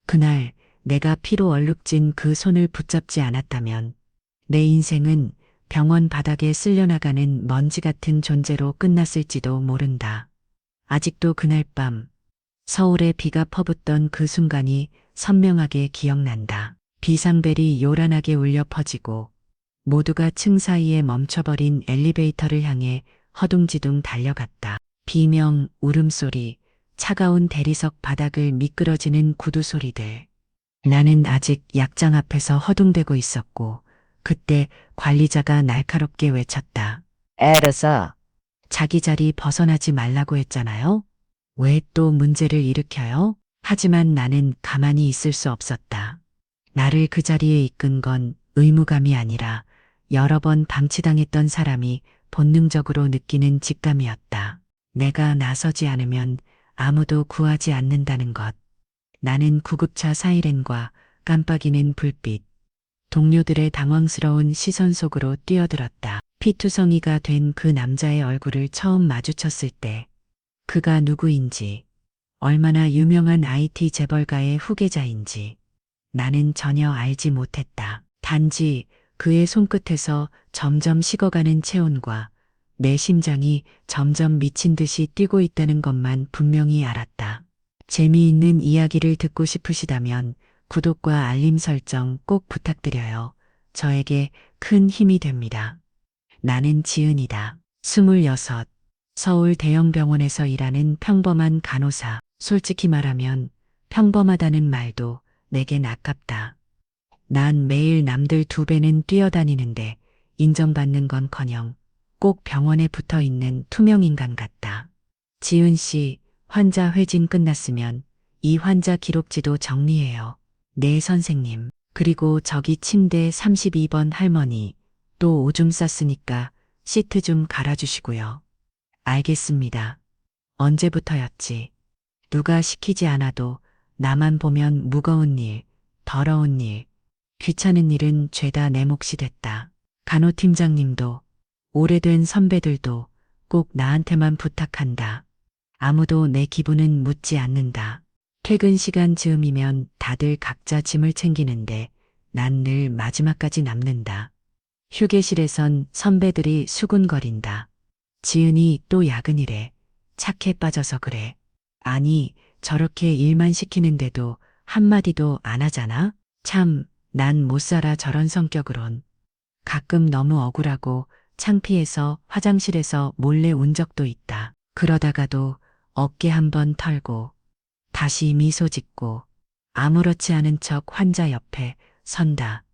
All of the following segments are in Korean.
그날 내가 피로 얼룩진 그 손을 붙잡지 않았다면 내 인생은 병원 바닥에 쓸려나가는 먼지 같은 존재로 끝났을지도 모른다. 아직도 그날 밤 서울에 비가 퍼붓던 그 순간이 선명하게 기억난다. 비상벨이 요란하게 울려 퍼지고 모두가 층 사이에 멈춰버린 엘리베이터를 향해 허둥지둥 달려갔다. 비명, 울음소리, 차가운 대리석 바닥을 미끄러지는 구두 소리들. 나는 아직 약장 앞에서 허둥대고 있었고 그때 관리자가 날카롭게 외쳤다. 에르사, 자기 자리 벗어나지 말라고 했잖아요? 왜 또 문제를 일으켜요? 하지만 나는 가만히 있을 수 없었다. 나를 그 자리에 이끈 건 의무감이 아니라 여러 번 방치당했던 사람이 본능적으로 느끼는 직감이었다. 내가 나서지 않으면 아무도 구하지 않는다는 것. 나는 구급차 사이렌과 깜빡이는 불빛, 동료들의 당황스러운 시선 속으로 뛰어들었다. 피투성이가 된 그 남자의 얼굴을 처음 마주쳤을 때 그가 누구인지, 얼마나 유명한 IT 재벌가의 후계자인지 나는 전혀 알지 못했다. 단지 그의 손끝에서 점점 식어가는 체온과 내 심장이 점점 미친 듯이 뛰고 있다는 것만 분명히 알았다. 재미있는 이야기를 듣고 싶으시다면 구독과 알림 설정 꼭 부탁드려요. 저에게 큰 힘이 됩니다. 나는 지은이다. 26. 서울 대형 병원에서 일하는 평범한 간호사. 솔직히 말하면 평범하다는 말도 내겐 아깝다. 난 매일 남들 2배는 뛰어다니는데 인정받는 건커녕 꼭 병원에 붙어 있는 투명 인간 같다. 지은 씨, 환자 회진 끝났으면 이 환자 기록지도 정리해요. 네, 선생님. 그리고 저기 침대 32번 할머니, 또 오줌 쌌으니까 시트 좀 갈아주시고요. 알겠습니다. 언제부터였지? 누가 시키지 않아도 나만 보면 무거운 일, 더러운 일, 귀찮은 일은 죄다 내 몫이 됐다. 간호팀장님도, 오래된 선배들도 꼭 나한테만 부탁한다. 아무도 내 기분은 묻지 않는다. 퇴근 시간 즈음이면 다들 각자 짐을 챙기는데 난 늘 마지막까지 남는다. 휴게실에선 선배들이 수군거린다. 지은이 또 야근이래. 착해 빠져서 그래. 아니, 저렇게 일만 시키는데도 한마디도 안 하잖아? 참, 난 못 살아 저런 성격으론. 가끔 너무 억울하고 창피해서 화장실에서 몰래 운 적도 있다. 그러다가도 어깨 한번 털고 다시 미소 짓고 아무렇지 않은 척 환자 옆에 선다.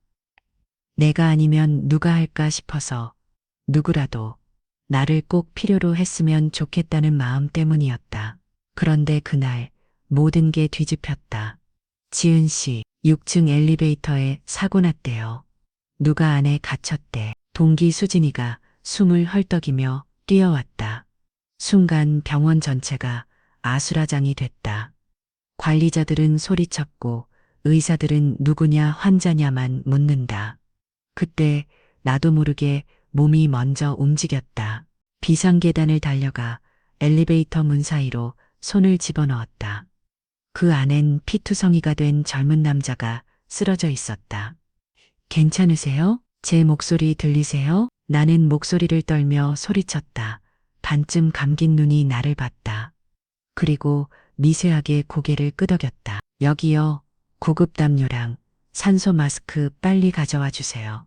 내가 아니면 누가 할까 싶어서 누구라도 나를 꼭 필요로 했으면 좋겠다는 마음 때문이었다. 그런데 그날 모든 게 뒤집혔다. 지은 씨, 6층 엘리베이터에 사고 났대요. 누가 안에 갇혔대. 동기 수진이가 숨을 헐떡이며 뛰어왔다. 순간 병원 전체가 아수라장이 됐다. 관리자들은 소리쳤고 의사들은 누구냐 환자냐만 묻는다. 그때 나도 모르게 몸이 먼저 움직였다. 비상계단을 달려가 엘리베이터 문 사이로 손을 집어넣었다. 그 안엔 피투성이가 된 젊은 남자가 쓰러져 있었다. 괜찮으세요? 제 목소리 들리세요? 나는 목소리를 떨며 소리쳤다. 반쯤 감긴 눈이 나를 봤다. 그리고 미세하게 고개를 끄덕였다. 여기요. 구급 담요랑 산소 마스크 빨리 가져와 주세요.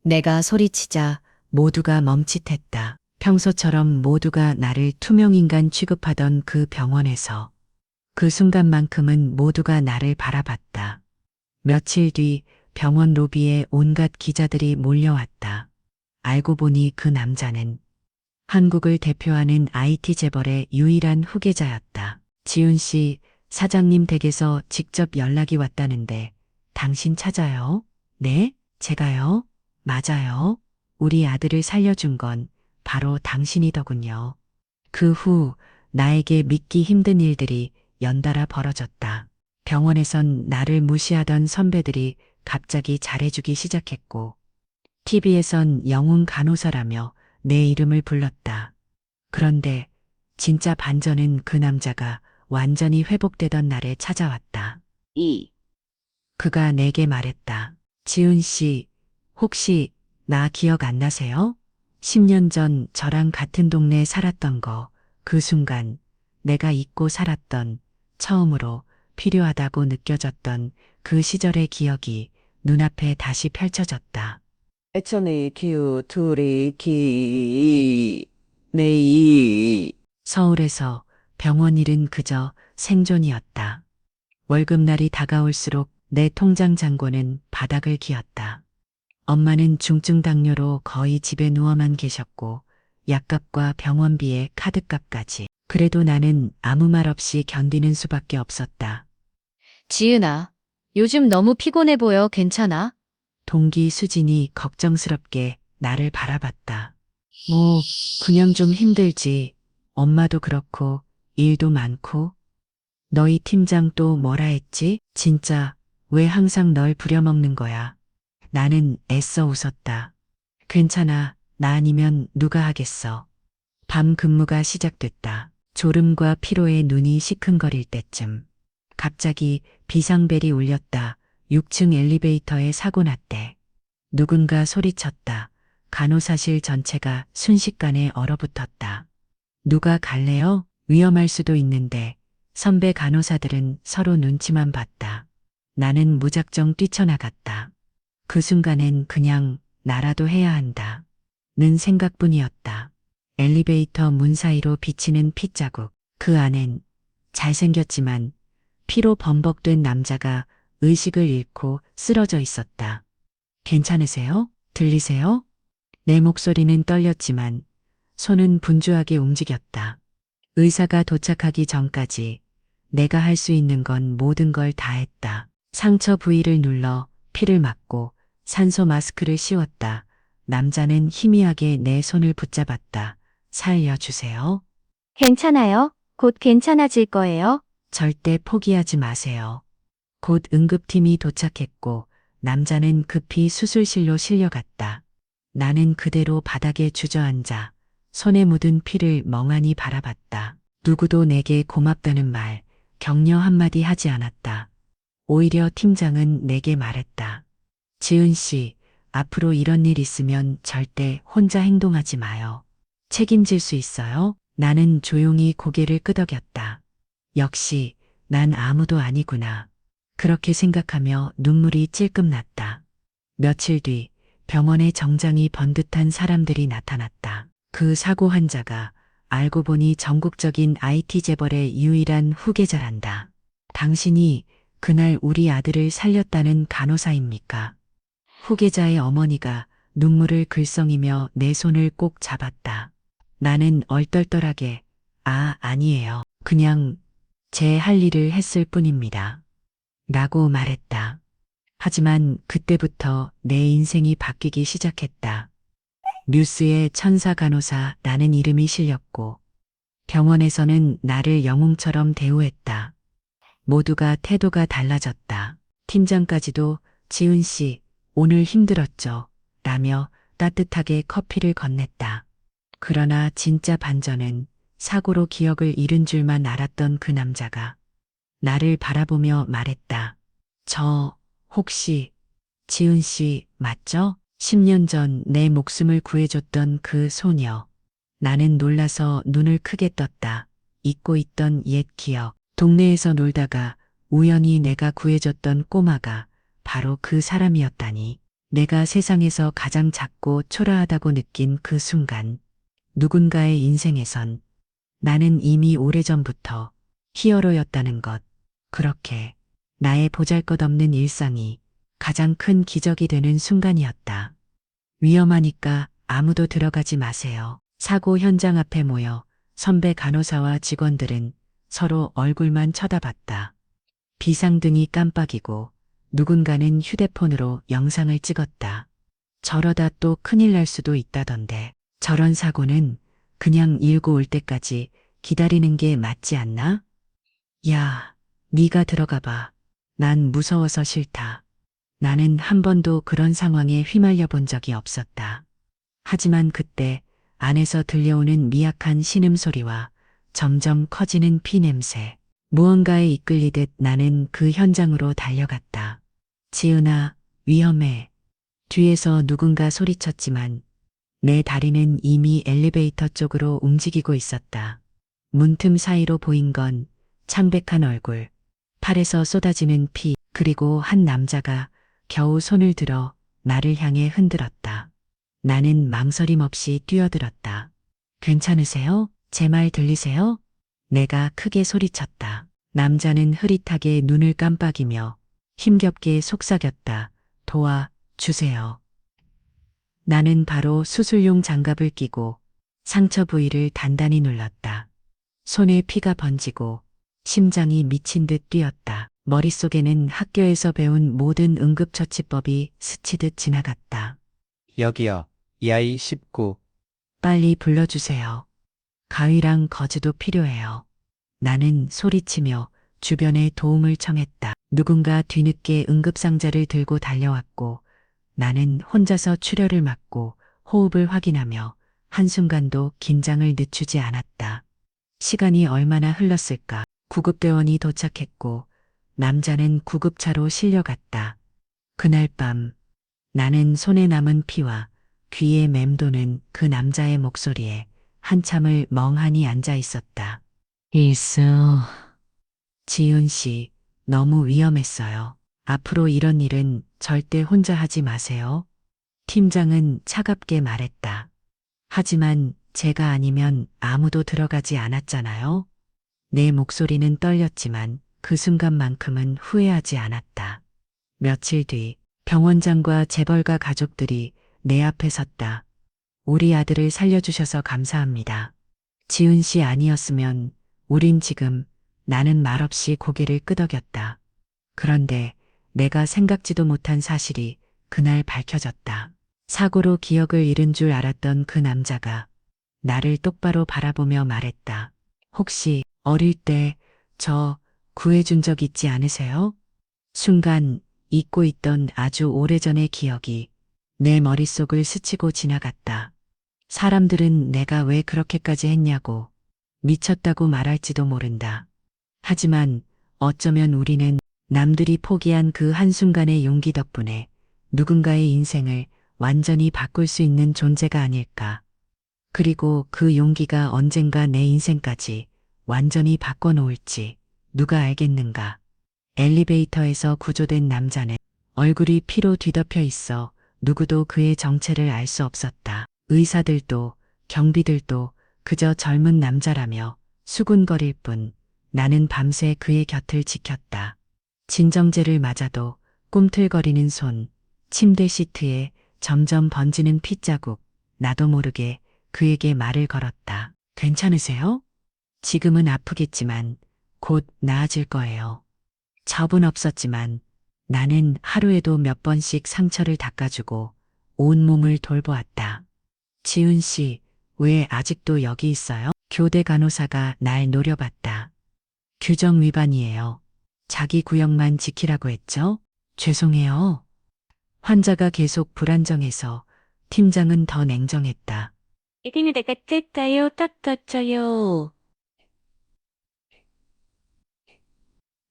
내가 소리치자 모두가 멈칫했다. 평소처럼 모두가 나를 투명인간 취급하던 그 병원에서 그 순간만큼은 모두가 나를 바라봤다. 며칠 뒤 병원 로비에 온갖 기자들이 몰려왔다. 알고 보니 그 남자는 한국을 대표하는 IT 재벌의 유일한 후계자였다. 지훈 씨, 사장님 댁에서 직접 연락이 왔다는데 당신 찾아요? 네, 제가요? 맞아요. 우리 아들을 살려준 건 바로 당신이더군요. 그 후 나에게 믿기 힘든 일들이 연달아 벌어졌다. 병원에선 나를 무시하던 선배들이 갑자기 잘해주기 시작했고, TV에선 영웅 간호사라며 내 이름을 불렀다. 그런데 진짜 반전은 그 남자가 완전히 회복되던 날에 찾아왔다. 그가 내게 말했다. 지은 씨, 혹시 나 기억 안 나세요? 10년 전 저랑 같은 동네에 살았던 거, 그 순간 내가 잊고 살았던 처음으로 필요하다고 느껴졌던 그 시절의 기억이 눈앞에 다시 펼쳐졌다. 애천이 기우 둘이 기 네이 서울에서 병원 일은 그저 생존이었다. 월급날이 다가올수록 내 통장 잔고는 바닥을 기었다. 엄마는 중증 당뇨로 거의 집에 누워만 계셨고 약값과 병원비에 카드값까지. 그래도 나는 아무 말 없이 견디는 수밖에 없었다. 지은아, 요즘 너무 피곤해 보여. 괜찮아? 동기 수진이 걱정스럽게 나를 바라봤다. 뭐, 그냥 좀 힘들지. 엄마도 그렇고, 일도 많고. 너희 팀장 또 뭐라 했지? 진짜, 왜 항상 널 부려먹는 거야? 나는 애써 웃었다. 괜찮아. 나 아니면 누가 하겠어. 밤 근무가 시작됐다. 졸음과 피로에 눈이 시큰거릴 때쯤. 갑자기 비상벨이 울렸다. 6층 엘리베이터에 사고 났대. 누군가 소리쳤다. 간호사실 전체가 순식간에 얼어붙었다. 누가 갈래요? 위험할 수도 있는데 선배 간호사들은 서로 눈치만 봤다. 나는 무작정 뛰쳐나갔다. 그 순간엔 그냥 나라도 해야 한다. 는 생각뿐이었다. 엘리베이터 문 사이로 비치는 핏자국. 그 안엔 잘생겼지만 피로 범벅된 남자가 의식을 잃고 쓰러져 있었다. 괜찮으세요? 들리세요? 내 목소리는 떨렸지만 손은 분주하게 움직였다. 의사가 도착하기 전까지 내가 할 수 있는 건 모든 걸 다 했다. 상처 부위를 눌러 피를 막고 산소 마스크를 씌웠다. 남자는 희미하게 내 손을 붙잡았다. 살려주세요. 괜찮아요. 곧 괜찮아질 거예요. 절대 포기하지 마세요. 곧 응급팀이 도착했고 남자는 급히 수술실로 실려갔다. 나는 그대로 바닥에 주저앉아 손에 묻은 피를 멍하니 바라봤다. 누구도 내게 고맙다는 말, 격려 한마디 하지 않았다. 오히려 팀장은 내게 말했다. 지은 씨, 앞으로 이런 일 있으면 절대 혼자 행동하지 마요. 책임질 수 있어요? 나는 조용히 고개를 끄덕였다. 역시 난 아무도 아니구나. 그렇게 생각하며 눈물이 찔끔 났다. 며칠 뒤 병원에 정장이 번듯한 사람들이 나타났다. 그 사고 환자가 알고 보니 전국적인 IT 재벌의 유일한 후계자란다. 당신이 그날 우리 아들을 살렸다는 간호사입니까? 후계자의 어머니가 눈물을 글썽이며 내 손을 꼭 잡았다. 나는 얼떨떨하게 아니에요. 그냥 제 할 일을 했을 뿐입니다. 라고 말했다. 하지만 그때부터 내 인생이 바뀌기 시작했다. 뉴스에 천사 간호사라는 이름이 실렸고 병원에서는 나를 영웅처럼 대우했다. 모두가 태도가 달라졌다. 팀장까지도 지은 씨, 오늘 힘들었죠? 라며 따뜻하게 커피를 건넸다. 그러나 진짜 반전은 사고로 기억을 잃은 줄만 알았던 그 남자가 나를 바라보며 말했다. 저, 혹시, 지은 씨, 맞죠? 10년 전 내 목숨을 구해줬던 그 소녀. 나는 놀라서 눈을 크게 떴다. 잊고 있던 옛 기억. 동네에서 놀다가 우연히 내가 구해줬던 꼬마가 바로 그 사람이었다니. 내가 세상에서 가장 작고 초라하다고 느낀 그 순간. 누군가의 인생에선 나는 이미 오래전부터 히어로였다는 것. 그렇게 나의 보잘것없는 일상이 가장 큰 기적이 되는 순간이었다. 위험하니까 아무도 들어가지 마세요. 사고 현장 앞에 모여 선배 간호사와 직원들은 서로 얼굴만 쳐다봤다. 비상등이 깜빡이고 누군가는 휴대폰으로 영상을 찍었다. 저러다 또 큰일 날 수도 있다던데. 저런 사고는 그냥 일고 올 때까지 기다리는 게 맞지 않나? 야, 네가 들어가 봐. 난 무서워서 싫다. 나는 한 번도 그런 상황에 휘말려 본 적이 없었다. 하지만 그때 안에서 들려오는 미약한 신음소리와 점점 커지는 피 냄새, 무언가에 이끌리듯 나는 그 현장으로 달려갔다. 지은아, 위험해. 뒤에서 누군가 소리쳤지만 내 다리는 이미 엘리베이터 쪽으로 움직이고 있었다. 문틈 사이로 보인 건 창백한 얼굴, 팔에서 쏟아지는 피, 그리고 한 남자가 겨우 손을 들어 나를 향해 흔들었다. 나는 망설임 없이 뛰어들었다. 괜찮으세요? 제 말 들리세요? 내가 크게 소리쳤다. 남자는 흐릿하게 눈을 깜빡이며 힘겹게 속삭였다. 도와주세요. 나는 바로 수술용 장갑을 끼고 상처 부위를 단단히 눌렀다. 손에 피가 번지고 심장이 미친 듯 뛰었다. 머릿속에는 학교에서 배운 모든 응급처치법이 스치듯 지나갔다. 여기요. 이 아이 19. 빨리 불러주세요. 가위랑 거즈도 필요해요. 나는 소리치며 주변에 도움을 청했다. 누군가 뒤늦게 응급상자를 들고 달려왔고 나는 혼자서 출혈을 막고 호흡을 확인하며 한순간도 긴장을 늦추지 않았다. 시간이 얼마나 흘렀을까? 구급대원이 도착했고 남자는 구급차로 실려갔다. 그날 밤 나는 손에 남은 피와 귀에 맴도는 그 남자의 목소리에 한참을 멍하니 앉아 있었다. 일수. 지은 씨, 너무 위험했어요. 앞으로 이런 일은 절대 혼자 하지 마세요. 팀장은 차갑게 말했다. 하지만 제가 아니면 아무도 들어가지 않았잖아요. 내 목소리는 떨렸지만 그 순간만큼은 후회하지 않았다. 며칠 뒤 병원장과 재벌가 가족들이 내 앞에 섰다. 우리 아들을 살려주셔서 감사합니다. 지은 씨 아니었으면 우린 지금. 나는 말없이 고개를 끄덕였다. 그런데 내가 생각지도 못한 사실이 그날 밝혀졌다. 사고로 기억을 잃은 줄 알았던 그 남자가 나를 똑바로 바라보며 말했다. 혹시 어릴 때 저 구해준 적 있지 않으세요? 순간 잊고 있던 아주 오래전의 기억이 내 머릿속을 스치고 지나갔다. 사람들은 내가 왜 그렇게까지 했냐고 미쳤다고 말할지도 모른다. 하지만 어쩌면 우리는 남들이 포기한 그 한순간의 용기 덕분에 누군가의 인생을 완전히 바꿀 수 있는 존재가 아닐까. 그리고 그 용기가 언젠가 내 인생까지 완전히 바꿔놓을지 누가 알겠는가. 엘리베이터에서 구조된 남자는 얼굴이 피로 뒤덮여 있어 누구도 그의 정체를 알 수 없었다. 의사들도 경비들도 그저 젊은 남자라며 수군거릴 뿐 나는 밤새 그의 곁을 지켰다. 진정제를 맞아도 꿈틀거리는 손, 침대 시트에 점점 번지는 핏자국, 나도 모르게 그에게 말을 걸었다. 괜찮으세요? 지금은 아프겠지만 곧 나아질 거예요. 겁은 없었지만 나는 하루에도 몇 번씩 상처를 닦아주고 온몸을 돌보았다. 지은 씨, 왜 아직도 여기 있어요? 교대 간호사가 날 노려봤다. 규정 위반이에요. 자기 구역만 지키라고 했죠? 죄송해요. 환자가 계속 불안정해서 팀장은 더 냉정했다. 이기는 내가 뜰까요? 떴떴져요.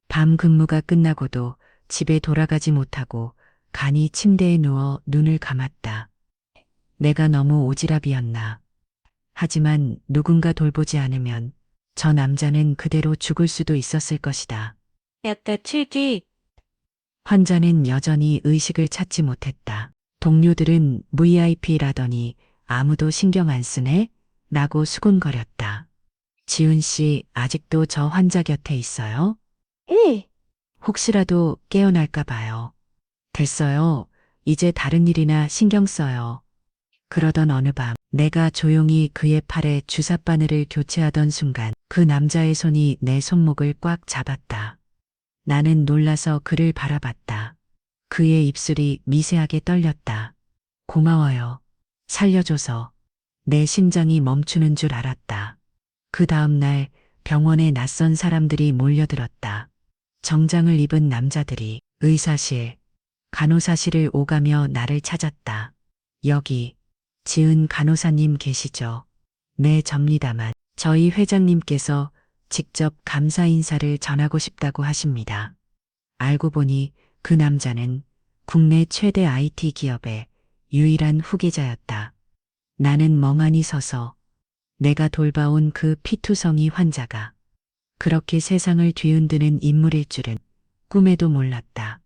밤 근무가 끝나고도 집에 돌아가지 못하고 간이 침대에 누워 눈을 감았다. 내가 너무 오지랖이었나. 하지만 누군가 돌보지 않으면 저 남자는 그대로 죽을 수도 있었을 것이다. 약간 치지. 환자는 여전히 의식을 찾지 못했다. 동료들은 VIP라더니 아무도 신경 안 쓰네? 라고 수군거렸다. 지은 씨 아직도 저 환자 곁에 있어요? 예. 혹시라도 깨어날까 봐요. 됐어요. 이제 다른 일이나 신경 써요. 그러던 어느 밤 내가 조용히 그의 팔에 주사바늘을 교체하던 순간 그 남자의 손이 내 손목을 꽉 잡았다. 나는 놀라서 그를 바라봤다. 그의 입술이 미세하게 떨렸다. 고마워요. 살려줘서. 내 심장이 멈추는 줄 알았다. 그 다음 날 병원에 낯선 사람들이 몰려들었다. 정장을 입은 남자들이 의사실, 간호사실을 오가며 나를 찾았다. 여기 지은 간호사님 계시죠? 네, 접니다만 저희 회장님께서 직접 감사 인사를 전하고 싶다고 하십니다. 알고 보니 그 남자는 국내 최대 IT 기업의 유일한 후계자였다. 나는 멍하니 서서 내가 돌봐온 그 피투성이 환자가 그렇게 세상을 뒤흔드는 인물일 줄은 꿈에도 몰랐다.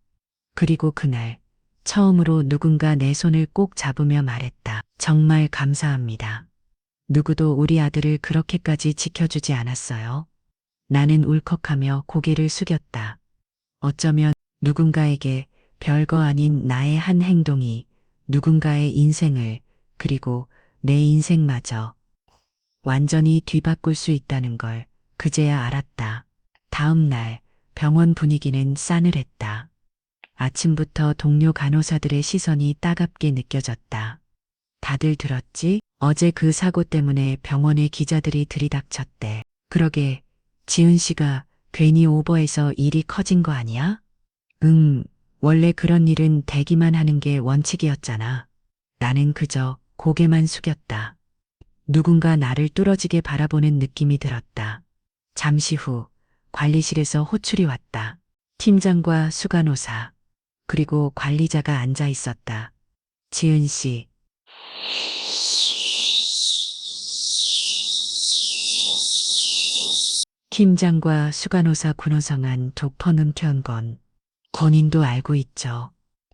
그리고 그날 처음으로 누군가 내 손을 꼭 잡으며 말했다. 정말 감사합니다. 누구도 우리 아들을 그렇게까지 지켜주지 않았어요. 나는 울컥하며 고개를 숙였다. 어쩌면 누군가에게 별거 아닌 나의 한 행동이 누군가의 인생을, 그리고 내 인생마저 완전히 뒤바꿀 수 있다는 걸 그제야 알았다. 다음 날 병원 분위기는 싸늘했다. 아침부터 동료 간호사들의 시선이 따갑게 느껴졌다. 다들 들었지? 어제 그 사고 때문에 병원에 기자들이 들이닥쳤대. 그러게, 지은 씨가 괜히 오버해서 일이 커진 거 아니야? 원래 그런 일은 대기만 하는 게 원칙이었잖아. 나는 그저 고개만 숙였다. 누군가 나를 뚫어지게 바라보는 느낌이 들었다. 잠시 후 관리실에서 호출이 왔다. 팀장과 수간호사, 그리고 관리자가 앉아 있었다. 지은 씨. 팀장과 수간호사 군호성한 독퍼는 건 본인도 알고 있죠.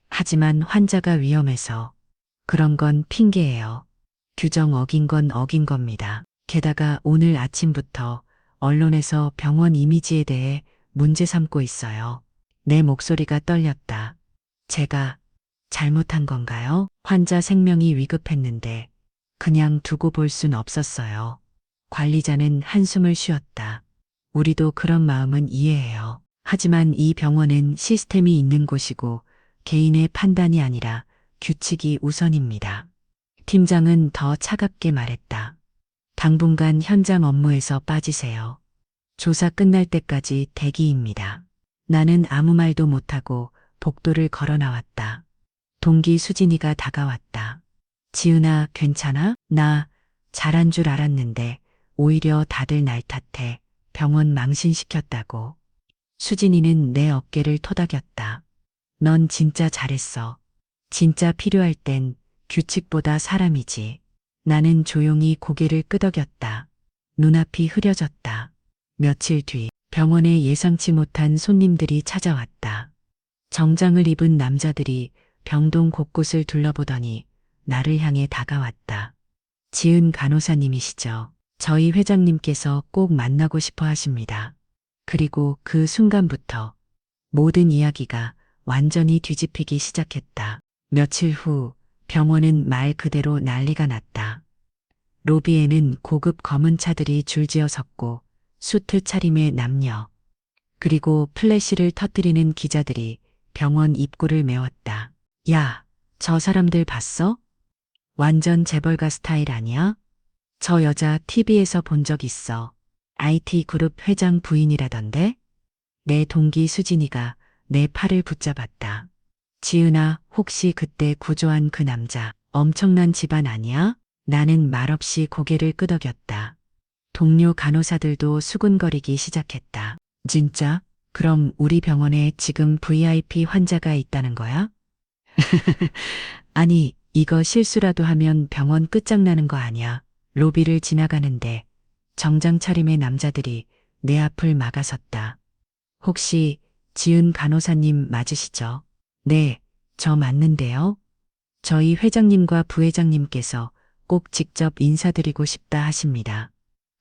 하지만 환자가 위험해서 그런 건 핑계예요. 규정 어긴 건 어긴 겁니다. 게다가 오늘 아침부터 언론에서 병원 이미지에 대해 문제 삼고 있어요. 내 목소리가 떨렸다. 제가 잘못한 건가요? 환자 생명이 위급했는데 그냥 두고 볼 순 없었어요. 관리자는 한숨을 쉬었다. 우리도 그런 마음은 이해해요. 하지만 이 병원은 시스템이 있는 곳이고 개인의 판단이 아니라 규칙이 우선입니다. 팀장은 더 차갑게 말했다. 당분간 현장 업무에서 빠지세요. 조사 끝날 때까지 대기입니다. 나는 아무 말도 못하고 복도를 걸어 나왔다. 동기 수진이가 다가왔다. 지은아, 괜찮아? 나 잘한 줄 알았는데 오히려 다들 날 탓해. 병원 망신시켰다고. 수진이는 내 어깨를 토닥였다. 넌 진짜 잘했어. 진짜 필요할 땐 규칙보다 사람이지. 나는 조용히 고개를 끄덕였다. 눈앞이 흐려졌다. 며칠 뒤 병원에 예상치 못한 손님들이 찾아왔다. 정장을 입은 남자들이 병동 곳곳을 둘러보더니 나를 향해 다가왔다. 지은 간호사님이시죠? 저희 회장님께서 꼭 만나고 싶어 하십니다. 그리고 그 순간부터 모든 이야기가 완전히 뒤집히기 시작했다. 며칠 후 병원은 말 그대로 난리가 났다. 로비에는 고급 검은 차들이 줄지어 섰고 수트 차림의 남녀, 그리고 플래시를 터뜨리는 기자들이 병원 입구를 메웠다. 야, 저 사람들 봤어? 완전 재벌가 스타일 아니야? 저 여자 TV에서 본 적 있어. IT 그룹 회장 부인이라던데? 내 동기 수진이가 내 팔을 붙잡았다. 지은아, 혹시 그때 구조한 그 남자 엄청난 집안 아니야? 나는 말없이 고개를 끄덕였다. 동료 간호사들도 수군거리기 시작했다. 진짜? 그럼 우리 병원에 지금 VIP 환자가 있다는 거야? 아니, 이거 실수라도 하면 병원 끝장나는 거 아니야. 로비를 지나가는데 정장 차림의 남자들이 내 앞을 막아섰다. 혹시 지은 간호사님 맞으시죠? 네, 저 맞는데요. 저희 회장님과 부회장님께서 꼭 직접 인사드리고 싶다 하십니다.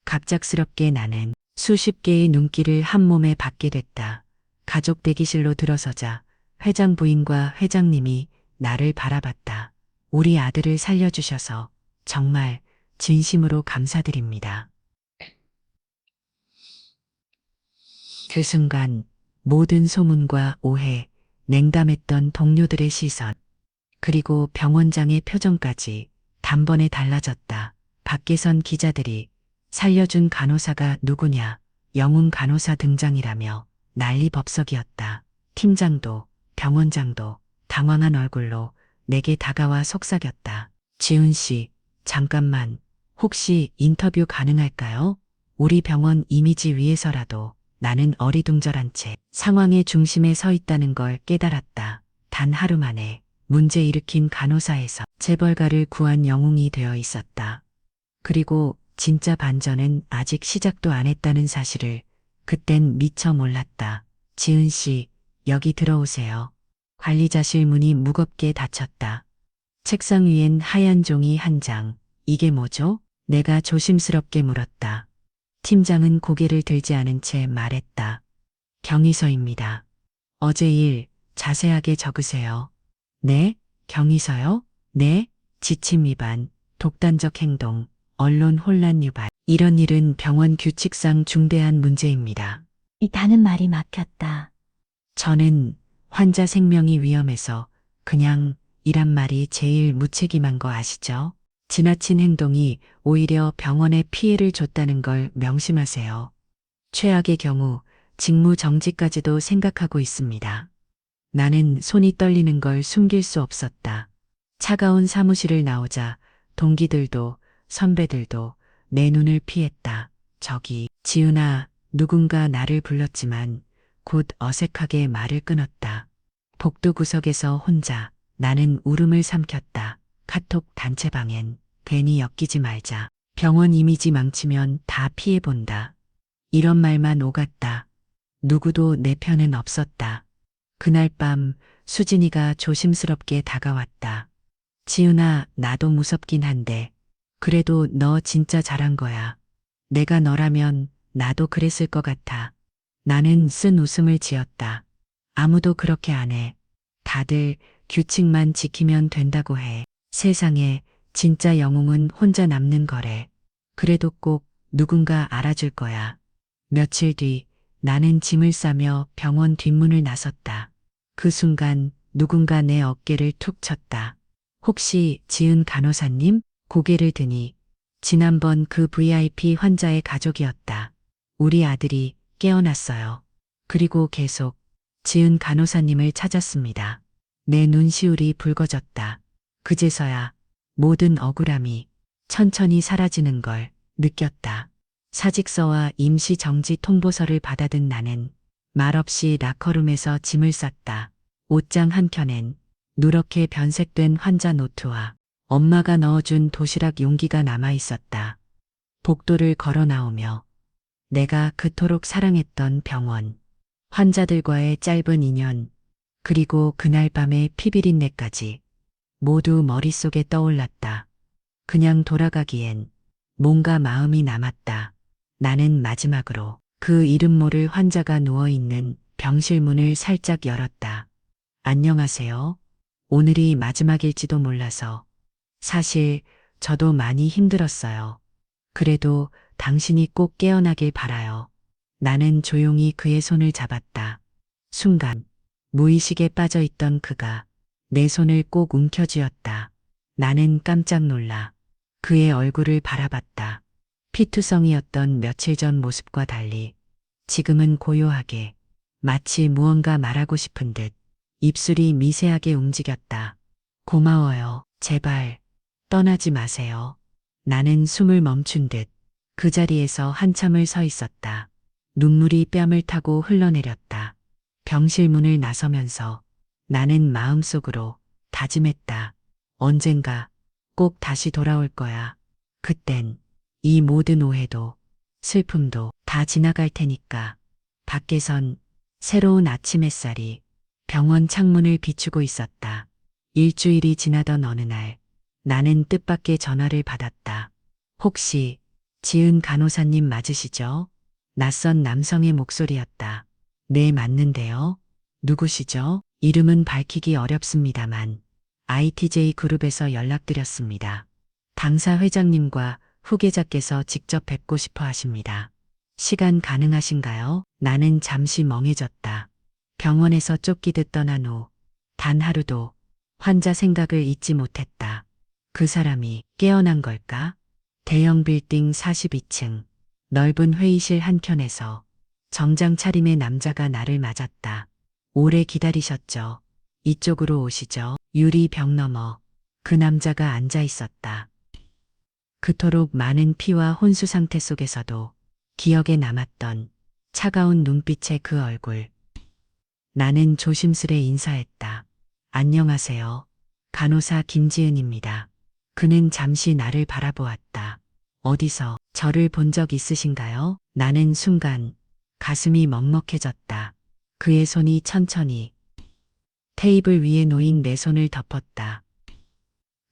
갑작스럽게 나는 수십 개의 눈길을 한 몸에 받게 됐다. 가족 대기실로 들어서자 회장 부인과 회장님이 나를 바라봤다. 우리 아들을 살려주셔서 정말 진심으로 감사드립니다. 그 순간 모든 소문과 오해, 냉담했던 동료들의 시선, 그리고 병원장의 표정까지 단번에 달라졌다. 밖에선 기자들이 살려준 간호사가 누구냐, 영웅 간호사 등장이라며 난리법석이었다. 팀장도 병원장도 당황한 얼굴로 내게 다가와 속삭였다. 지은 씨, 잠깐만, 혹시 인터뷰 가능할까요? 우리 병원 이미지 위해서라도 나는 어리둥절한 채 상황의 중심에 서 있다는 걸 깨달았다. 단 하루 만에 문제 일으킨 간호사에서 재벌가를 구한 영웅이 되어 있었다. 그리고 진짜 반전은 아직 시작도 안 했다는 사실을 그땐 미처 몰랐다. 지은 씨, 여기 들어오세요. 관리자실 문이 무겁게 닫혔다. 책상 위엔 하얀 종이 한 장. 이게 뭐죠? 내가 조심스럽게 물었다. 팀장은 고개를 들지 않은 채 말했다. 경위서입니다. 어제 일 자세하게 적으세요. 네? 경위서요? 네? 지침 위반, 독단적 행동, 언론 혼란 유발. 이런 일은 병원 규칙상 중대한 문제입니다. 다는 말이 막혔다. 저는 환자 생명이 위험해서 그냥 이란 말이 제일 무책임한 거 아시죠? 지나친 행동이 오히려 병원에 피해를 줬다는 걸 명심하세요. 최악의 경우 직무 정지까지도 생각하고 있습니다. 나는 손이 떨리는 걸 숨길 수 없었다. 차가운 사무실을 나오자 동기들도 선배들도 내 눈을 피했다. 저기, 지은아, 누군가 나를 불렀지만 곧 어색하게 말을 끊었다. 복도 구석에서 혼자 나는 울음을 삼켰다. 카톡 단체방엔 괜히 엮이지 말자. 병원 이미지 망치면 다 피해본다. 이런 말만 오갔다. 누구도 내 편은 없었다. 그날 밤 수진이가 조심스럽게 다가왔다. 지은아, 나도 무섭긴 한데 그래도 너 진짜 잘한 거야. 내가 너라면 나도 그랬을 것 같아. 나는 쓴 웃음을 지었다. 아무도 그렇게 안 해. 다들 규칙만 지키면 된다고 해. 세상에 진짜 영웅은 혼자 남는 거래. 그래도 꼭 누군가 알아줄 거야. 며칠 뒤 나는 짐을 싸며 병원 뒷문을 나섰다. 그 순간 누군가 내 어깨를 툭 쳤다. 혹시 지은 간호사님? 고개를 드니 지난번 그 VIP 환자의 가족이었다. 우리 아들이 깨어났어요. 그리고 계속 지은 간호사님을 찾았습니다. 내 눈시울이 붉어졌다. 그제서야 모든 억울함이 천천히 사라지는 걸 느꼈다. 사직서와 임시 정지 통보서를 받아든 나는 말없이 라커룸에서 짐을 쌌다. 옷장 한켠엔 누렇게 변색된 환자 노트와 엄마가 넣어준 도시락 용기가 남아 있었다. 복도를 걸어 나오며 내가 그토록 사랑했던 병원, 환자들과의 짧은 인연, 그리고 그날 밤의 피비린내까지 모두 머릿속에 떠올랐다. 그냥 돌아가기엔 뭔가 마음이 남았다. 나는 마지막으로 그 이름 모를 환자가 누워있는 병실 문을 살짝 열었다. 안녕하세요. 오늘이 마지막일지도 몰라서. 사실 저도 많이 힘들었어요. 그래도 당신이 꼭 깨어나길 바라요. 나는 조용히 그의 손을 잡았다. 순간 무의식에 빠져 있던 그가 내 손을 꼭 움켜쥐었다. 나는 깜짝 놀라 그의 얼굴을 바라봤다. 피투성이었던 며칠 전 모습과 달리 지금은 고요하게 마치 무언가 말하고 싶은 듯 입술이 미세하게 움직였다. 고마워요. 제발 떠나지 마세요. 나는 숨을 멈춘 듯 그 자리에서 한참을 서 있었다. 눈물이 뺨을 타고 흘러내렸다. 병실 문을 나서면서 나는 마음속으로 다짐했다. 언젠가 꼭 다시 돌아올 거야. 그땐 이 모든 오해도 슬픔도 다 지나갈 테니까. 밖에선 새로운 아침 햇살이 병원 창문을 비추고 있었다. 일주일이 지나던 어느 날 나는 뜻밖의 전화를 받았다. 혹시 지은 간호사님 맞으시죠? 낯선 남성의 목소리였다. 네, 맞는데요. 누구시죠? 이름은 밝히기 어렵습니다만 ITJ 그룹에서 연락드렸습니다. 당사 회장님과 후계자께서 직접 뵙고 싶어 하십니다. 시간 가능하신가요? 나는 잠시 멍해졌다. 병원에서 쫓기듯 떠난 후 단 하루도 환자 생각을 잊지 못했다. 그 사람이 깨어난 걸까? 대형 빌딩 42층 넓은 회의실 한켠에서 정장 차림의 남자가 나를 맞았다. 오래 기다리셨죠? 이쪽으로 오시죠. 유리 벽 너머 그 남자가 앉아 있었다. 그토록 많은 피와 혼수 상태 속에서도 기억에 남았던 차가운 눈빛의 그 얼굴. 나는 조심스레 인사했다. 안녕하세요. 간호사 김지은입니다. 그는 잠시 나를 바라보았다. 어디서 저를 본 적 있으신가요? 나는 순간 가슴이 먹먹해졌다. 그의 손이 천천히 테이블 위에 놓인 내 손을 덮었다.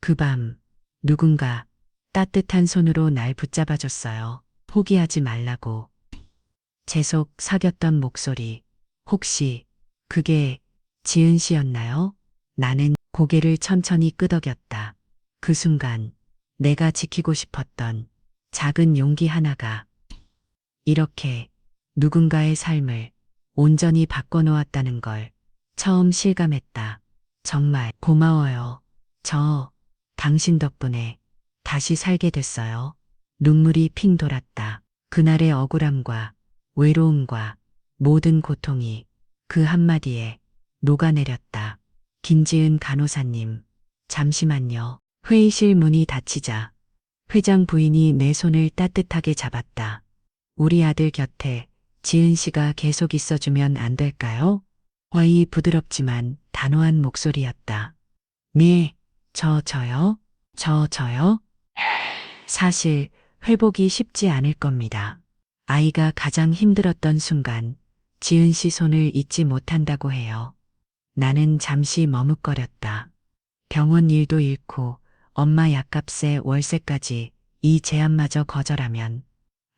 그 밤 누군가 따뜻한 손으로 날 붙잡아줬어요. 포기하지 말라고. 제 속 사겼던 목소리. 혹시 그게 지은 씨였나요? 나는 고개를 천천히 끄덕였다. 그 순간 내가 지키고 싶었던 작은 용기 하나가 이렇게 누군가의 삶을 온전히 바꿔놓았다는 걸 처음 실감했다. 정말 고마워요. 저 당신 덕분에 다시 살게 됐어요. 눈물이 핑 돌았다. 그날의 억울함과 외로움과 모든 고통이 그 한마디에 녹아내렸다. 김지은 간호사님, 잠시만요. 회의실 문이 닫히자 회장 부인이 내 손을 따뜻하게 잡았다. 우리 아들 곁에 지은 씨가 계속 있어주면 안 될까요? 거의 부드럽지만 단호한 목소리였다. 네, 저요? 저요? 사실 회복이 쉽지 않을 겁니다. 아이가 가장 힘들었던 순간 지은 씨 손을 잊지 못한다고 해요. 나는 잠시 머뭇거렸다. 병원 일도 잃고 엄마 약값에 월세까지 이 제안마저 거절하면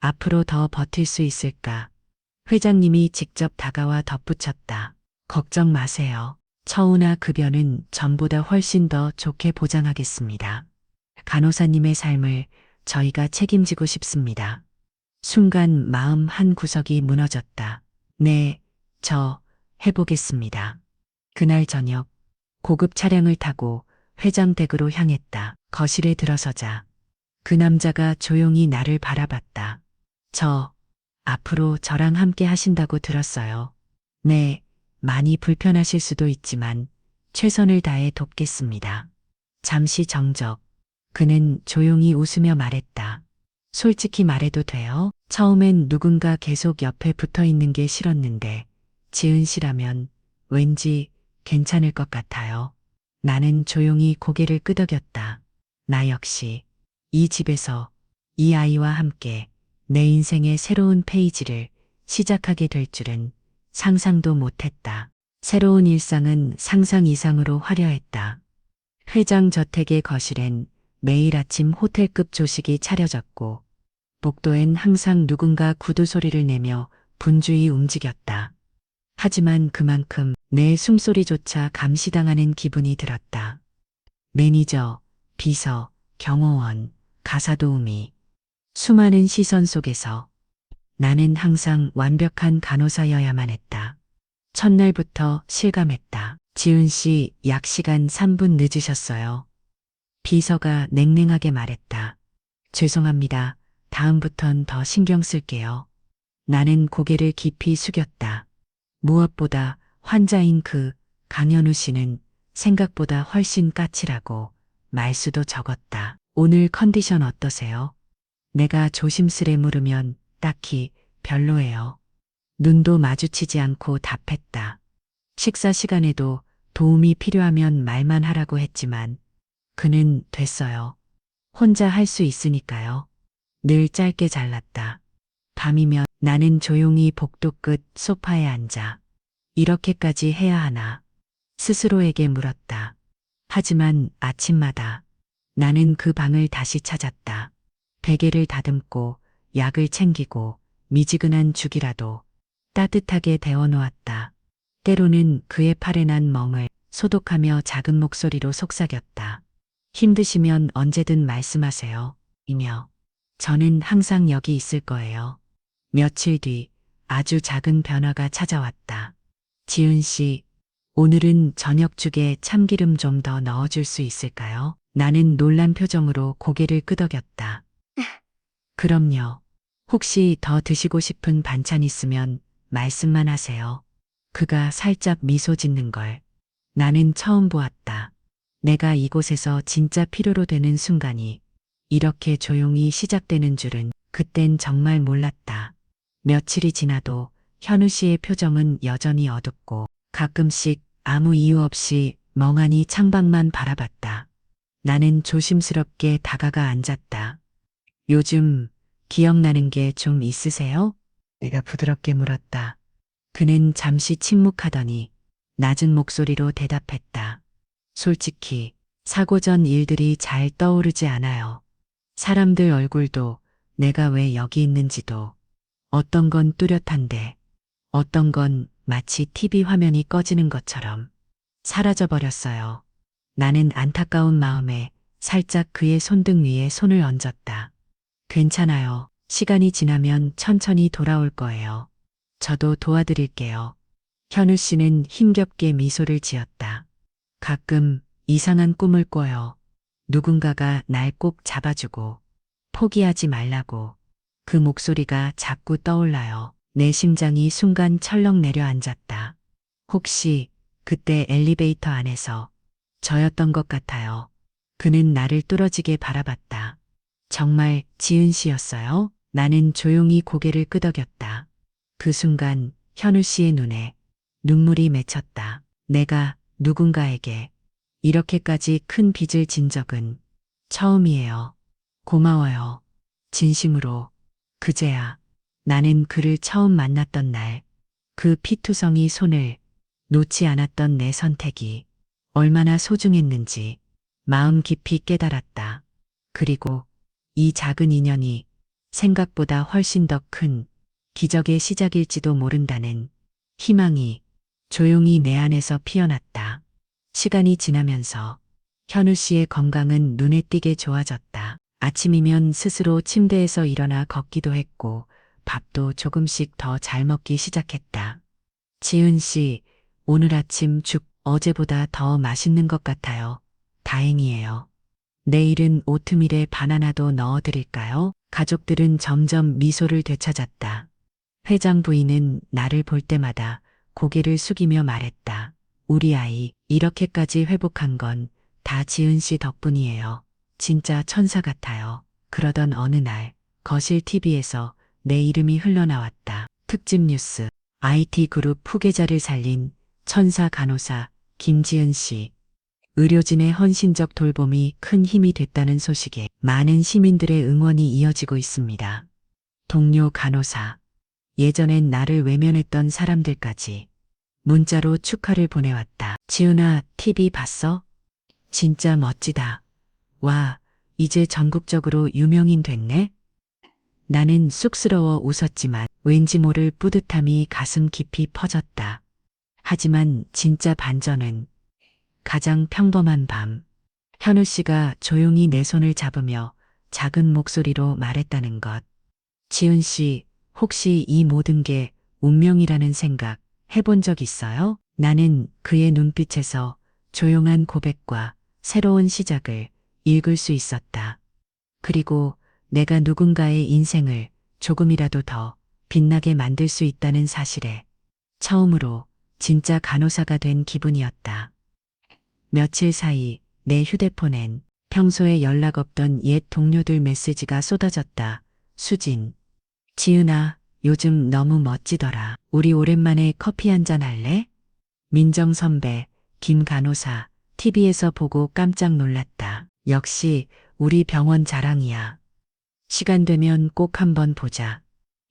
앞으로 더 버틸 수 있을까? 회장님이 직접 다가와 덧붙였다. 걱정 마세요. 처우나 급여는 전보다 훨씬 더 좋게 보장하겠습니다. 간호사님의 삶을 저희가 책임지고 싶습니다. 순간 마음 한 구석이 무너졌다. 네, 저 해보겠습니다. 그날 저녁 고급 차량을 타고 회장 댁으로 향했다. 거실에 들어서자 그 남자가 조용히 나를 바라봤다. 저 앞으로 저랑 함께 하신다고 들었어요. 네, 많이 불편하실 수도 있지만 최선을 다해 돕겠습니다. 잠시 정적. 그는 조용히 웃으며 말했다. 솔직히 말해도 돼요? 처음엔 누군가 계속 옆에 붙어 있는 게 싫었는데 지은 씨라면 왠지 괜찮을 것 같아요. 나는 조용히 고개를 끄덕였다. 나 역시 이 집에서 이 아이와 함께 내 인생의 새로운 페이지를 시작하게 될 줄은 상상도 못했다. 새로운 일상은 상상 이상으로 화려했다. 회장 저택의 거실엔 매일 아침 호텔급 조식이 차려졌고 복도엔 항상 누군가 구두 소리를 내며 분주히 움직였다. 하지만 그만큼 내 숨소리조차 감시당하는 기분이 들었다. 매니저, 비서, 경호원, 가사도우미, 수많은 시선 속에서 나는 항상 완벽한 간호사여야만 했다. 첫날부터 실감했다. 지은 씨 약 시간 3분 늦으셨어요. 비서가 냉랭하게 말했다. 죄송합니다. 다음부턴 더 신경 쓸게요. 나는 고개를 깊이 숙였다. 무엇보다 환자인 그 강현우 씨는 생각보다 훨씬 까칠하고 말수도 적었다. 오늘 컨디션 어떠세요? 내가 조심스레 물으면 딱히 별로예요. 눈도 마주치지 않고 답했다. 식사 시간에도 도움이 필요하면 말만 하라고 했지만 그는 됐어요. 혼자 할 수 있으니까요. 늘 짧게 잘랐다. 밤이면 나는 조용히 복도 끝 소파에 앉아 이렇게까지 해야 하나 스스로에게 물었다. 하지만 아침마다 나는 그 방을 다시 찾았다. 베개를 다듬고 약을 챙기고 미지근한 죽이라도 따뜻하게 데워놓았다. 때로는 그의 팔에 난 멍을 소독하며 작은 목소리로 속삭였다. 힘드시면 언제든 말씀하세요. 이며 저는 항상 여기 있을 거예요. 며칠 뒤 아주 작은 변화가 찾아왔다. 지은 씨, 오늘은 저녁죽에 참기름 좀 더 넣어줄 수 있을까요? 나는 놀란 표정으로 고개를 끄덕였다. 그럼요. 혹시 더 드시고 싶은 반찬 있으면 말씀만 하세요. 그가 살짝 미소 짓는 걸 나는 처음 보았다. 내가 이곳에서 진짜 필요로 되는 순간이 이렇게 조용히 시작되는 줄은 그땐 정말 몰랐다. 며칠이 지나도 현우 씨의 표정은 여전히 어둡고 가끔씩 아무 이유 없이 멍하니 창밖만 바라봤다. 나는 조심스럽게 다가가 앉았다. 요즘 기억나는 게 좀 있으세요? 내가 부드럽게 물었다. 그는 잠시 침묵하더니 낮은 목소리로 대답했다. 솔직히 사고 전 일들이 잘 떠오르지 않아요. 사람들 얼굴도 내가 왜 여기 있는지도 어떤 건 뚜렷한데 어떤 건 마치 TV 화면이 꺼지는 것처럼 사라져버렸어요. 나는 안타까운 마음에 살짝 그의 손등 위에 손을 얹었다. 괜찮아요. 시간이 지나면 천천히 돌아올 거예요. 저도 도와드릴게요. 현우 씨는 힘겹게 미소를 지었다. 가끔 이상한 꿈을 꿔요. 누군가가 날 꼭 잡아주고 포기하지 말라고. 그 목소리가 자꾸 떠올라요. 내 심장이 순간 철렁 내려앉았다. 혹시 그때 엘리베이터 안에서 저였던 것 같아요. 그는 나를 뚫어지게 바라봤다. 정말 지은 씨였어요? 나는 조용히 고개를 끄덕였다. 그 순간 현우 씨의 눈에 눈물이 맺혔다. 내가 누군가에게 이렇게까지 큰 빚을 진 적은 처음이에요. 고마워요. 진심으로. 그제야 나는 그를 처음 만났던 날, 그 피투성이 손을 놓지 않았던 내 선택이 얼마나 소중했는지 마음 깊이 깨달았다. 그리고 이 작은 인연이 생각보다 훨씬 더 큰 기적의 시작일지도 모른다는 희망이 조용히 내 안에서 피어났다. 시간이 지나면서 현우 씨의 건강은 눈에 띄게 좋아졌다. 아침이면 스스로 침대에서 일어나 걷기도 했고 밥도 조금씩 더 잘 먹기 시작했다. 지은 씨, 오늘 아침 죽 어제보다 더 맛있는 것 같아요. 다행이에요. 내일은 오트밀에 바나나도 넣어드릴까요? 가족들은 점점 미소를 되찾았다. 회장 부인은 나를 볼 때마다 고개를 숙이며 말했다. 우리 아이, 이렇게까지 회복한 건 다 지은 씨 덕분이에요. 진짜 천사 같아요. 그러던 어느 날 거실 TV에서 내 이름이 흘러나왔다. 특집 뉴스. IT 그룹 후계자를 살린 천사 간호사 김지은 씨. 의료진의 헌신적 돌봄이 큰 힘이 됐다는 소식에 많은 시민들의 응원이 이어지고 있습니다. 동료 간호사, 예전엔 나를 외면했던 사람들까지 문자로 축하를 보내왔다. 지은아, TV 봤어? 진짜 멋지다. 와, 이제 전국적으로 유명인 됐네? 나는 쑥스러워 웃었지만 왠지 모를 뿌듯함이 가슴 깊이 퍼졌다. 하지만 진짜 반전은 가장 평범한 밤, 현우 씨가 조용히 내 손을 잡으며 작은 목소리로 말했다는 것. 지은 씨, 혹시 이 모든 게 운명이라는 생각 해본 적 있어요? 나는 그의 눈빛에서 조용한 고백과 새로운 시작을 읽을 수 있었다. 그리고 내가 누군가의 인생을 조금이라도 더 빛나게 만들 수 있다는 사실에 처음으로 진짜 간호사가 된 기분이었다. 며칠 사이 내 휴대폰엔 평소에 연락 없던 옛 동료들 메시지가 쏟아졌다. 수진, 지은아, 요즘 너무 멋지더라. 우리 오랜만에 커피 한잔 할래? 민정 선배, 김 간호사, TV에서 보고 깜짝 놀랐다. 역시 우리 병원 자랑이야. 시간 되면 꼭 한번 보자.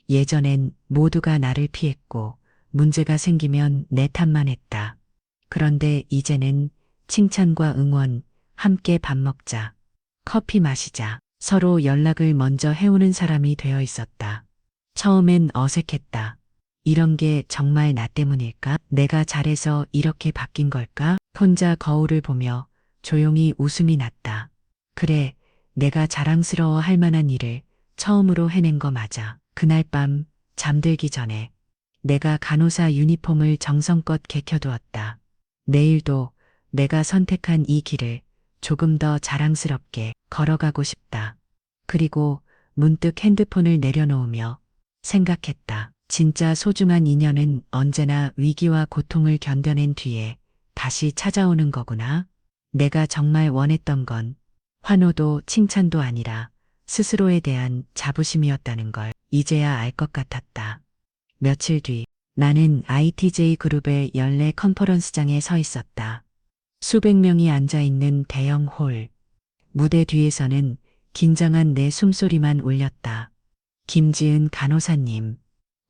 예전엔 모두가 나를 피했고 문제가 생기면 내 탓만 했다. 그런데 이제는 칭찬과 응원, 함께 밥 먹자, 커피 마시자, 서로 연락을 먼저 해오는 사람이 되어 있었다. 처음엔 어색했다. 이런 게 정말 나 때문일까? 내가 잘해서 이렇게 바뀐 걸까? 혼자 거울을 보며 조용히 웃음이 났다. 그래, 내가 자랑스러워 할 만한 일을 처음으로 해낸 거 맞아. 그날 밤 잠들기 전에 내가 간호사 유니폼을 정성껏 개켜두었다. 내일도 내가 선택한 이 길을 조금 더 자랑스럽게 걸어가고 싶다. 그리고 문득 핸드폰을 내려놓으며 생각했다. 진짜 소중한 인연은 언제나 위기와 고통을 견뎌낸 뒤에 다시 찾아오는 거구나. 내가 정말 원했던 건 환호도 칭찬도 아니라 스스로에 대한 자부심이었다는 걸 이제야 알 것 같았다. 며칠 뒤 나는 ITJ 그룹의 연례 컨퍼런스장에 서 있었다. 수백 명이 앉아 있는 대형 홀. 무대 뒤에서는 긴장한 내 숨소리만 울렸다. 김지은 간호사님,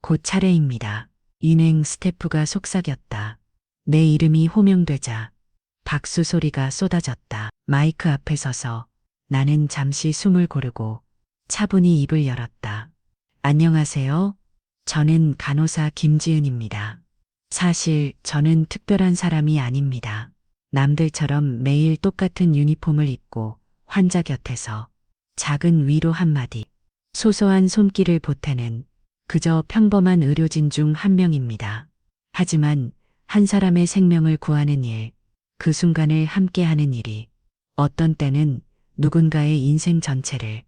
곧 차례입니다. 인행 스태프가 속삭였다. 내 이름이 호명되자 박수 소리가 쏟아졌다. 마이크 앞에 서서 나는 잠시 숨을 고르고 차분히 입을 열었다. 안녕하세요. 저는 간호사 김지은입니다. 사실 저는 특별한 사람이 아닙니다. 남들처럼 매일 똑같은 유니폼을 입고 환자 곁에서 작은 위로 한마디, 소소한 손길을 보태는 그저 평범한 의료진 중 한 명입니다. 하지만 한 사람의 생명을 구하는 일, 그 순간을 함께하는 일이 어떤 때는 누군가의 인생 전체를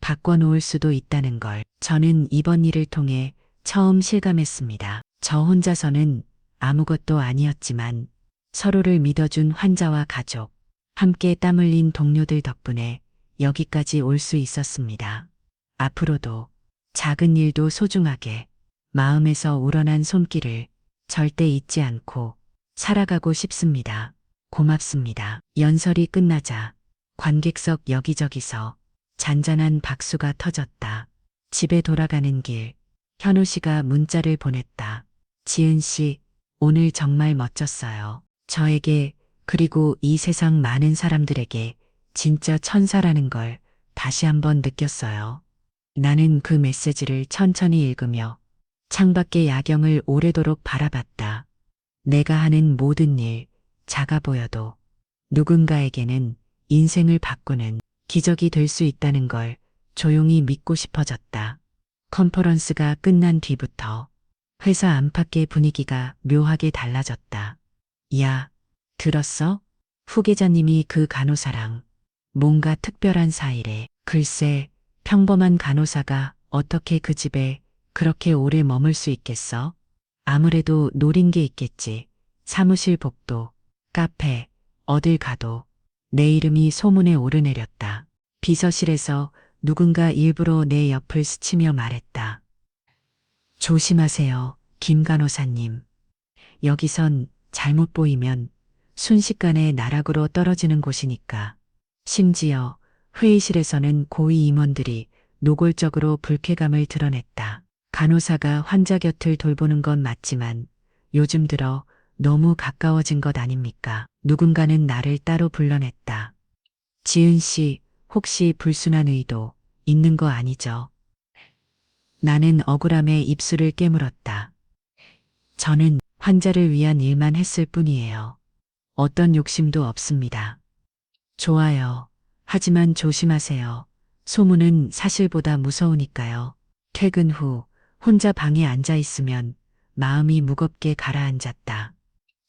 바꿔놓을 수도 있다는 걸 저는 이번 일을 통해 처음 실감했습니다. 저 혼자서는 아무것도 아니었지만 서로를 믿어준 환자와 가족, 함께 땀 흘린 동료들 덕분에 여기까지 올 수 있었습니다. 앞으로도 작은 일도 소중하게 마음에서 우러난 손길을 절대 잊지 않고 살아가고 싶습니다. 고맙습니다. 연설이 끝나자 관객석 여기저기서 잔잔한 박수가 터졌다. 집에 돌아가는 길, 현우 씨가 문자를 보냈다. 지은 씨, 오늘 정말 멋졌어요. 저에게 그리고 이 세상 많은 사람들에게 진짜 천사라는 걸 다시 한번 느꼈어요. 나는 그 메시지를 천천히 읽으며 창밖의 야경을 오래도록 바라봤다. 내가 하는 모든 일, 작아 보여도 누군가에게는 인생을 바꾸는 기적이 될 수 있다는 걸 조용히 믿고 싶어졌다. 컨퍼런스가 끝난 뒤부터 회사 안팎의 분위기가 묘하게 달라졌다. 야, 들었어? 후계자님이 그 간호사랑 뭔가 특별한 사이래. 글쎄, 평범한 간호사가 어떻게 그 집에 그렇게 오래 머물 수 있겠어? 아무래도 노린 게 있겠지. 사무실 복도, 카페, 어딜 가도 내 이름이 소문에 오르내렸다. 비서실에서 누군가 일부러 내 옆을 스치며 말했다. 조심하세요, 김 간호사님. 여기선 잘못 보이면 순식간에 나락으로 떨어지는 곳이니까. 심지어 회의실에서는 고위 임원들이 노골적으로 불쾌감을 드러냈다. 간호사가 환자 곁을 돌보는 건 맞지만 요즘 들어 너무 가까워진 것 아닙니까? 누군가는 나를 따로 불러냈다. 지은 씨, 혹시 불순한 의도 있는 거 아니죠? 나는 억울함에 입술을 깨물었다. 저는 환자를 위한 일만 했을 뿐이에요. 어떤 욕심도 없습니다. 좋아요. 하지만 조심하세요. 소문은 사실보다 무서우니까요. 퇴근 후 혼자 방에 앉아 있으면 마음이 무겁게 가라앉았다.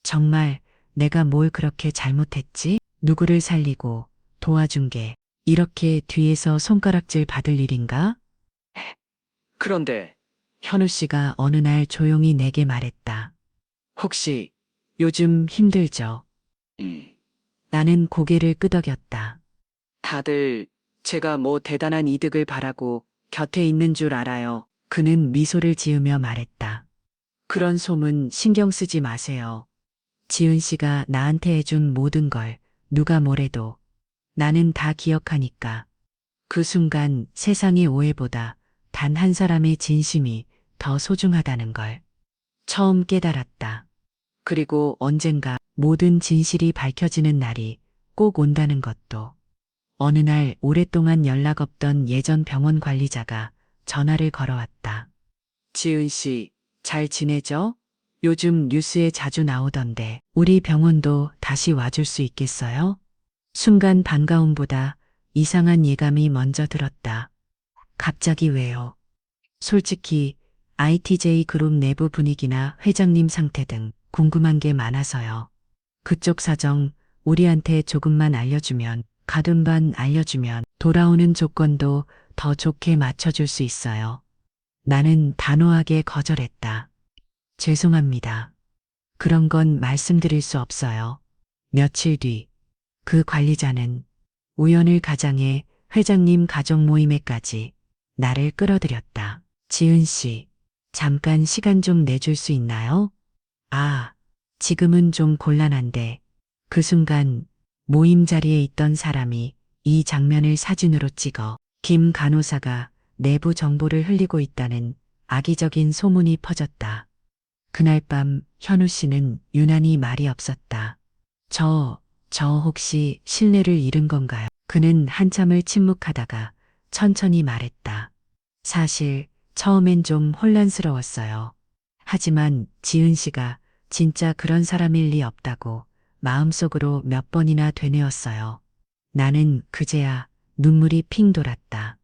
정말 내가 뭘 그렇게 잘못했지? 누구를 살리고 도와준 게 이렇게 뒤에서 손가락질 받을 일인가? 그런데 현우 씨가 어느 날 조용히 내게 말했다. 혹시 요즘 힘들죠? 나는 고개를 끄덕였다. 다들 제가 뭐 대단한 이득을 바라고 곁에 있는 줄 알아요. 그는 미소를 지으며 말했다. 그런 소문 신경 쓰지 마세요. 지은 씨가 나한테 해준 모든 걸 누가 뭐래도 나는 다 기억하니까. 그 순간 세상의 오해보다 단 한 사람의 진심이 더 소중하다는 걸 처음 깨달았다. 그리고 언젠가 모든 진실이 밝혀지는 날이 꼭 온다는 것도. 어느 날 오랫동안 연락 없던 예전 병원 관리자가 전화를 걸어왔다. 지은 씨, 잘 지내죠? 요즘 뉴스에 자주 나오던데 우리 병원도 다시 와줄 수 있겠어요? 순간 반가움보다 이상한 예감이 먼저 들었다. 갑자기 왜요? 솔직히 ITJ 그룹 내부 분위기나 회장님 상태 등 궁금한 게 많아서요. 그쪽 사정 우리한테 조금만 알려주면, 가든 반 알려주면 돌아오는 조건도 더 좋게 맞춰줄 수 있어요. 나는 단호하게 거절했다. 죄송합니다. 그런 건 말씀드릴 수 없어요. 며칠 뒤 그 관리자는 우연을 가장해 회장님 가족 모임에까지 나를 끌어들였다. 지은 씨, 잠깐 시간 좀 내줄 수 있나요? 아, 지금은 좀 곤란한데. 그 순간 모임 자리에 있던 사람이 이 장면을 사진으로 찍어 김 간호사가 내부 정보를 흘리고 있다는 악의적인 소문이 퍼졌다. 그날 밤 현우 씨는 유난히 말이 없었다. 저 혹시 신뢰를 잃은 건가요? 그는 한참을 침묵하다가 천천히 말했다. 사실 처음엔 좀 혼란스러웠어요. 하지만 지은 씨가 진짜 그런 사람일 리 없다고 마음속으로 몇 번이나 되뇌었어요. 나는 그제야 눈물이 핑 돌았다.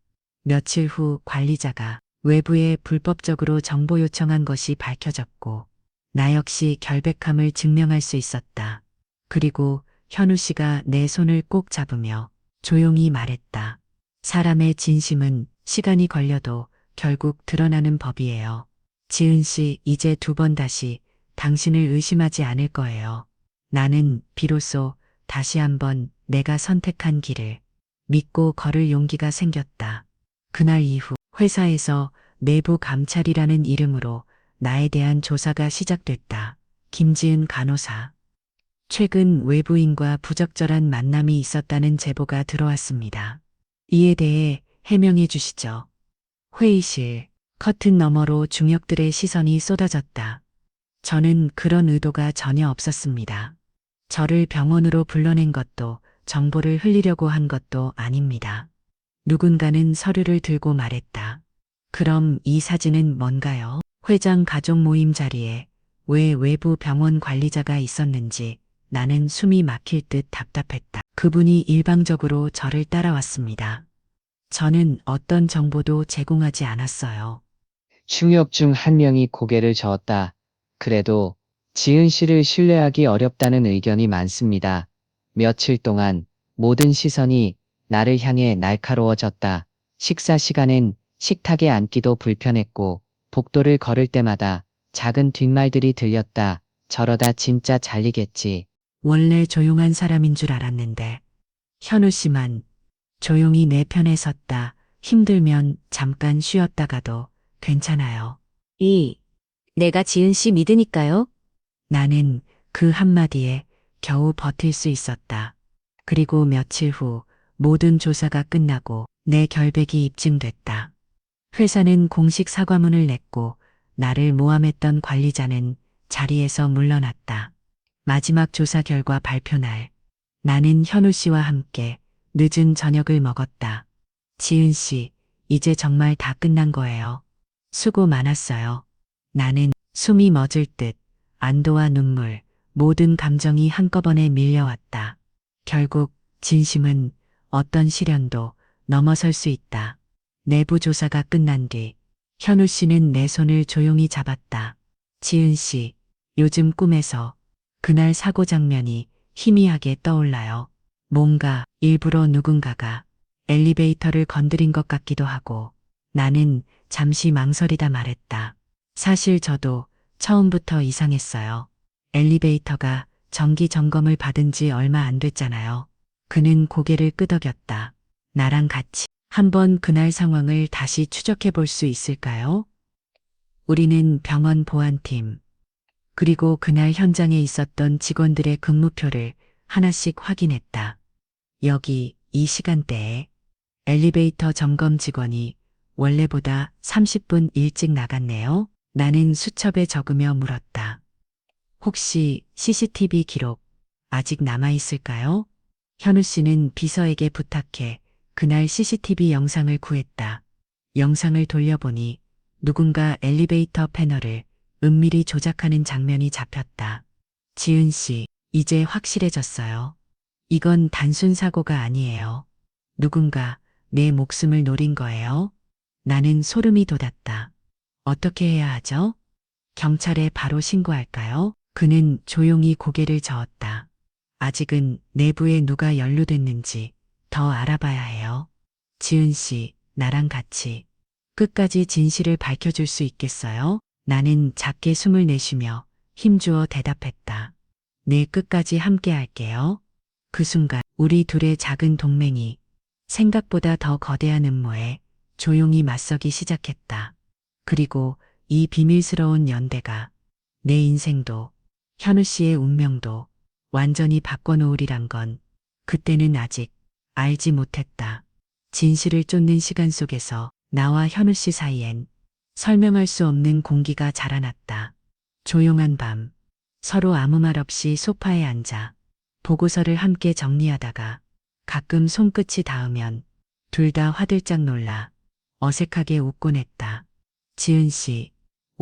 며칠 후 관리자가 외부에 불법적으로 정보 요청한 것이 밝혀졌고, 나 역시 결백함을 증명할 수 있었다. 그리고 현우 씨가 내 손을 꼭 잡으며 조용히 말했다. 사람의 진심은 시간이 걸려도 결국 드러나는 법이에요. 지은 씨, 이제 두 번 다시 당신을 의심하지 않을 거예요. 나는 비로소 다시 한번 내가 선택한 길을 믿고 걸을 용기가 생겼다. 그날 이후 회사에서 내부 감찰이라는 이름으로 나에 대한 조사가 시작됐다. 김지은 간호사. 최근 외부인과 부적절한 만남이 있었다는 제보가 들어왔습니다. 이에 대해 해명해 주시죠. 회의실, 커튼 너머로 중역들의 시선이 쏟아졌다. 저는 그런 의도가 전혀 없었습니다. 저를 병원으로 불러낸 것도 정보를 흘리려고 한 것도 아닙니다. 누군가는 서류를 들고 말했다. 그럼 이 사진은 뭔가요? 회장 가족 모임 자리에 왜 외부 병원 관리자가 있었는지 나는 숨이 막힐 듯 답답했다. 그분이 일방적으로 저를 따라왔습니다. 저는 어떤 정보도 제공하지 않았어요. 중역 중 한 명이 고개를 저었다. 그래도 지은 씨를 신뢰하기 어렵다는 의견이 많습니다. 며칠 동안 모든 시선이 나를 향해 날카로워졌다. 식사 시간엔 식탁에 앉기도 불편했고 복도를 걸을 때마다 작은 뒷말들이 들렸다. 저러다 진짜 잘리겠지. 원래 조용한 사람인 줄 알았는데 현우 씨만 조용히 내 편에 섰다. 힘들면 잠깐 쉬었다가도 괜찮아요. 내가 지은 씨 믿으니까요. 나는 그 한마디에 겨우 버틸 수 있었다. 그리고 며칠 후 모든 조사가 끝나고 내 결백이 입증됐다. 회사는 공식 사과문을 냈고 나를 모함했던 관리자는 자리에서 물러났다. 마지막 조사 결과 발표 날, 나는 현우 씨와 함께 늦은 저녁을 먹었다. 지은 씨, 이제 정말 다 끝난 거예요. 수고 많았어요. 나는 숨이 멎을 듯 안도와 눈물, 모든 감정이 한꺼번에 밀려왔다. 결국 진심은 어떤 시련도 넘어설 수 있다. 내부 조사가 끝난 뒤 현우 씨는 내 손을 조용히 잡았다. 지은 씨, 요즘 꿈에서 그날 사고 장면이 희미하게 떠올라요. 뭔가 일부러 누군가가 엘리베이터를 건드린 것 같기도 하고. 나는 잠시 망설이다 말했다. 사실 저도 처음부터 이상했어요. 엘리베이터가 정기 점검을 받은 지 얼마 안 됐잖아요. 그는 고개를 끄덕였다. 나랑 같이 한번 그날 상황을 다시 추적해 볼 수 있을까요? 우리는 병원 보안팀, 그리고 그날 현장에 있었던 직원들의 근무표를 하나씩 확인했다. 여기 이 시간대에 엘리베이터 점검 직원이 원래보다 30분 일찍 나갔네요. 나는 수첩에 적으며 물었다. 혹시 CCTV 기록 아직 남아있을까요? 현우 씨는 비서에게 부탁해 그날 CCTV 영상을 구했다. 영상을 돌려보니 누군가 엘리베이터 패널을 은밀히 조작하는 장면이 잡혔다. 지은 씨, 이제 확실해졌어요. 이건 단순 사고가 아니에요. 누군가 내 목숨을 노린 거예요. 나는 소름이 돋았다. 어떻게 해야 하죠? 경찰에 바로 신고할까요? 그는 조용히 고개를 저었다. 아직은 내부에 누가 연루됐는지 더 알아봐야 해요. 지은 씨, 나랑 같이 끝까지 진실을 밝혀줄 수 있겠어요? 나는 작게 숨을 내쉬며 힘주어 대답했다. 네, 끝까지 함께 할게요. 그 순간 우리 둘의 작은 동맹이 생각보다 더 거대한 음모에 조용히 맞서기 시작했다. 그리고 이 비밀스러운 연대가 내 인생도 현우 씨의 운명도 완전히 바꿔놓으리란 건 그때는 아직 알지 못했다. 진실을 쫓는 시간 속에서 나와 현우 씨 사이엔 설명할 수 없는 공기가 자라났다. 조용한 밤, 서로 아무 말 없이 소파에 앉아 보고서를 함께 정리하다가 가끔 손끝이 닿으면 둘 다 화들짝 놀라 어색하게 웃곤 했다. 지은 씨,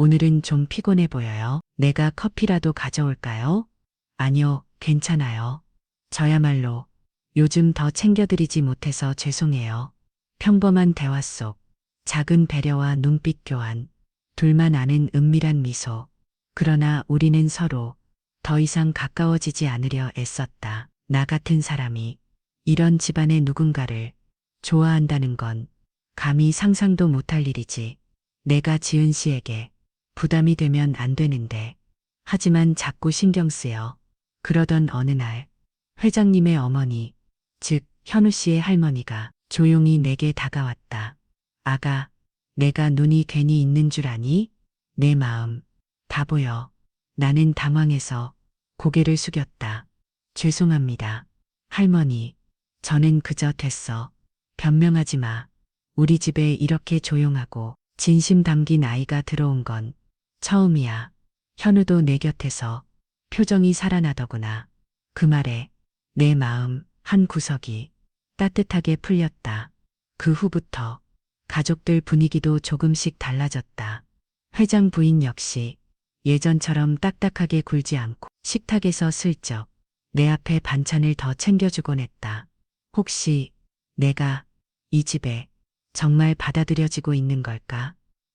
오늘은 좀 피곤해 보여요. 내가 커피라도 가져올까요? 아니요, 괜찮아요. 저야말로 요즘 더 챙겨드리지 못해서 죄송해요. 평범한 대화 속 작은 배려와 눈빛 교환, 둘만 아는 은밀한 미소. 그러나 우리는 서로 더 이상 가까워지지 않으려 애썼다. 나 같은 사람이 이런 집안의 누군가를 좋아한다는 건 감히 상상도 못할 일이지. 내가 지은 씨에게 부담이 되면 안 되는데. 하지만 자꾸 신경 쓰여. 그러던 어느 날 회장님의 어머니, 즉 현우 씨의 할머니가 조용히 내게 다가왔다. 아가, 내가 눈이 괜히 있는 줄 아니? 내 마음 다 보여. 나는 당황해서 고개를 숙였다. 죄송합니다. 할머니, 저는 그저 됐어. 변명하지 마. 우리 집에 이렇게 조용하고 진심 담긴 아이가 들어온 건 처음이야. 현우도 내 곁에서 표정이 살아나더구나. 그 말에 내 마음 한 구석이 따뜻하게 풀렸다. 그 후부터 가족들 분위기도 조금씩 달라졌다. 회장 부인 역시 예전처럼 딱딱하게 굴지 않고 식탁에서 슬쩍 내 앞에 반찬을 더 챙겨주곤 했다. 혹시 내가 이 집에 정말 받아들여지고 있는 걸까?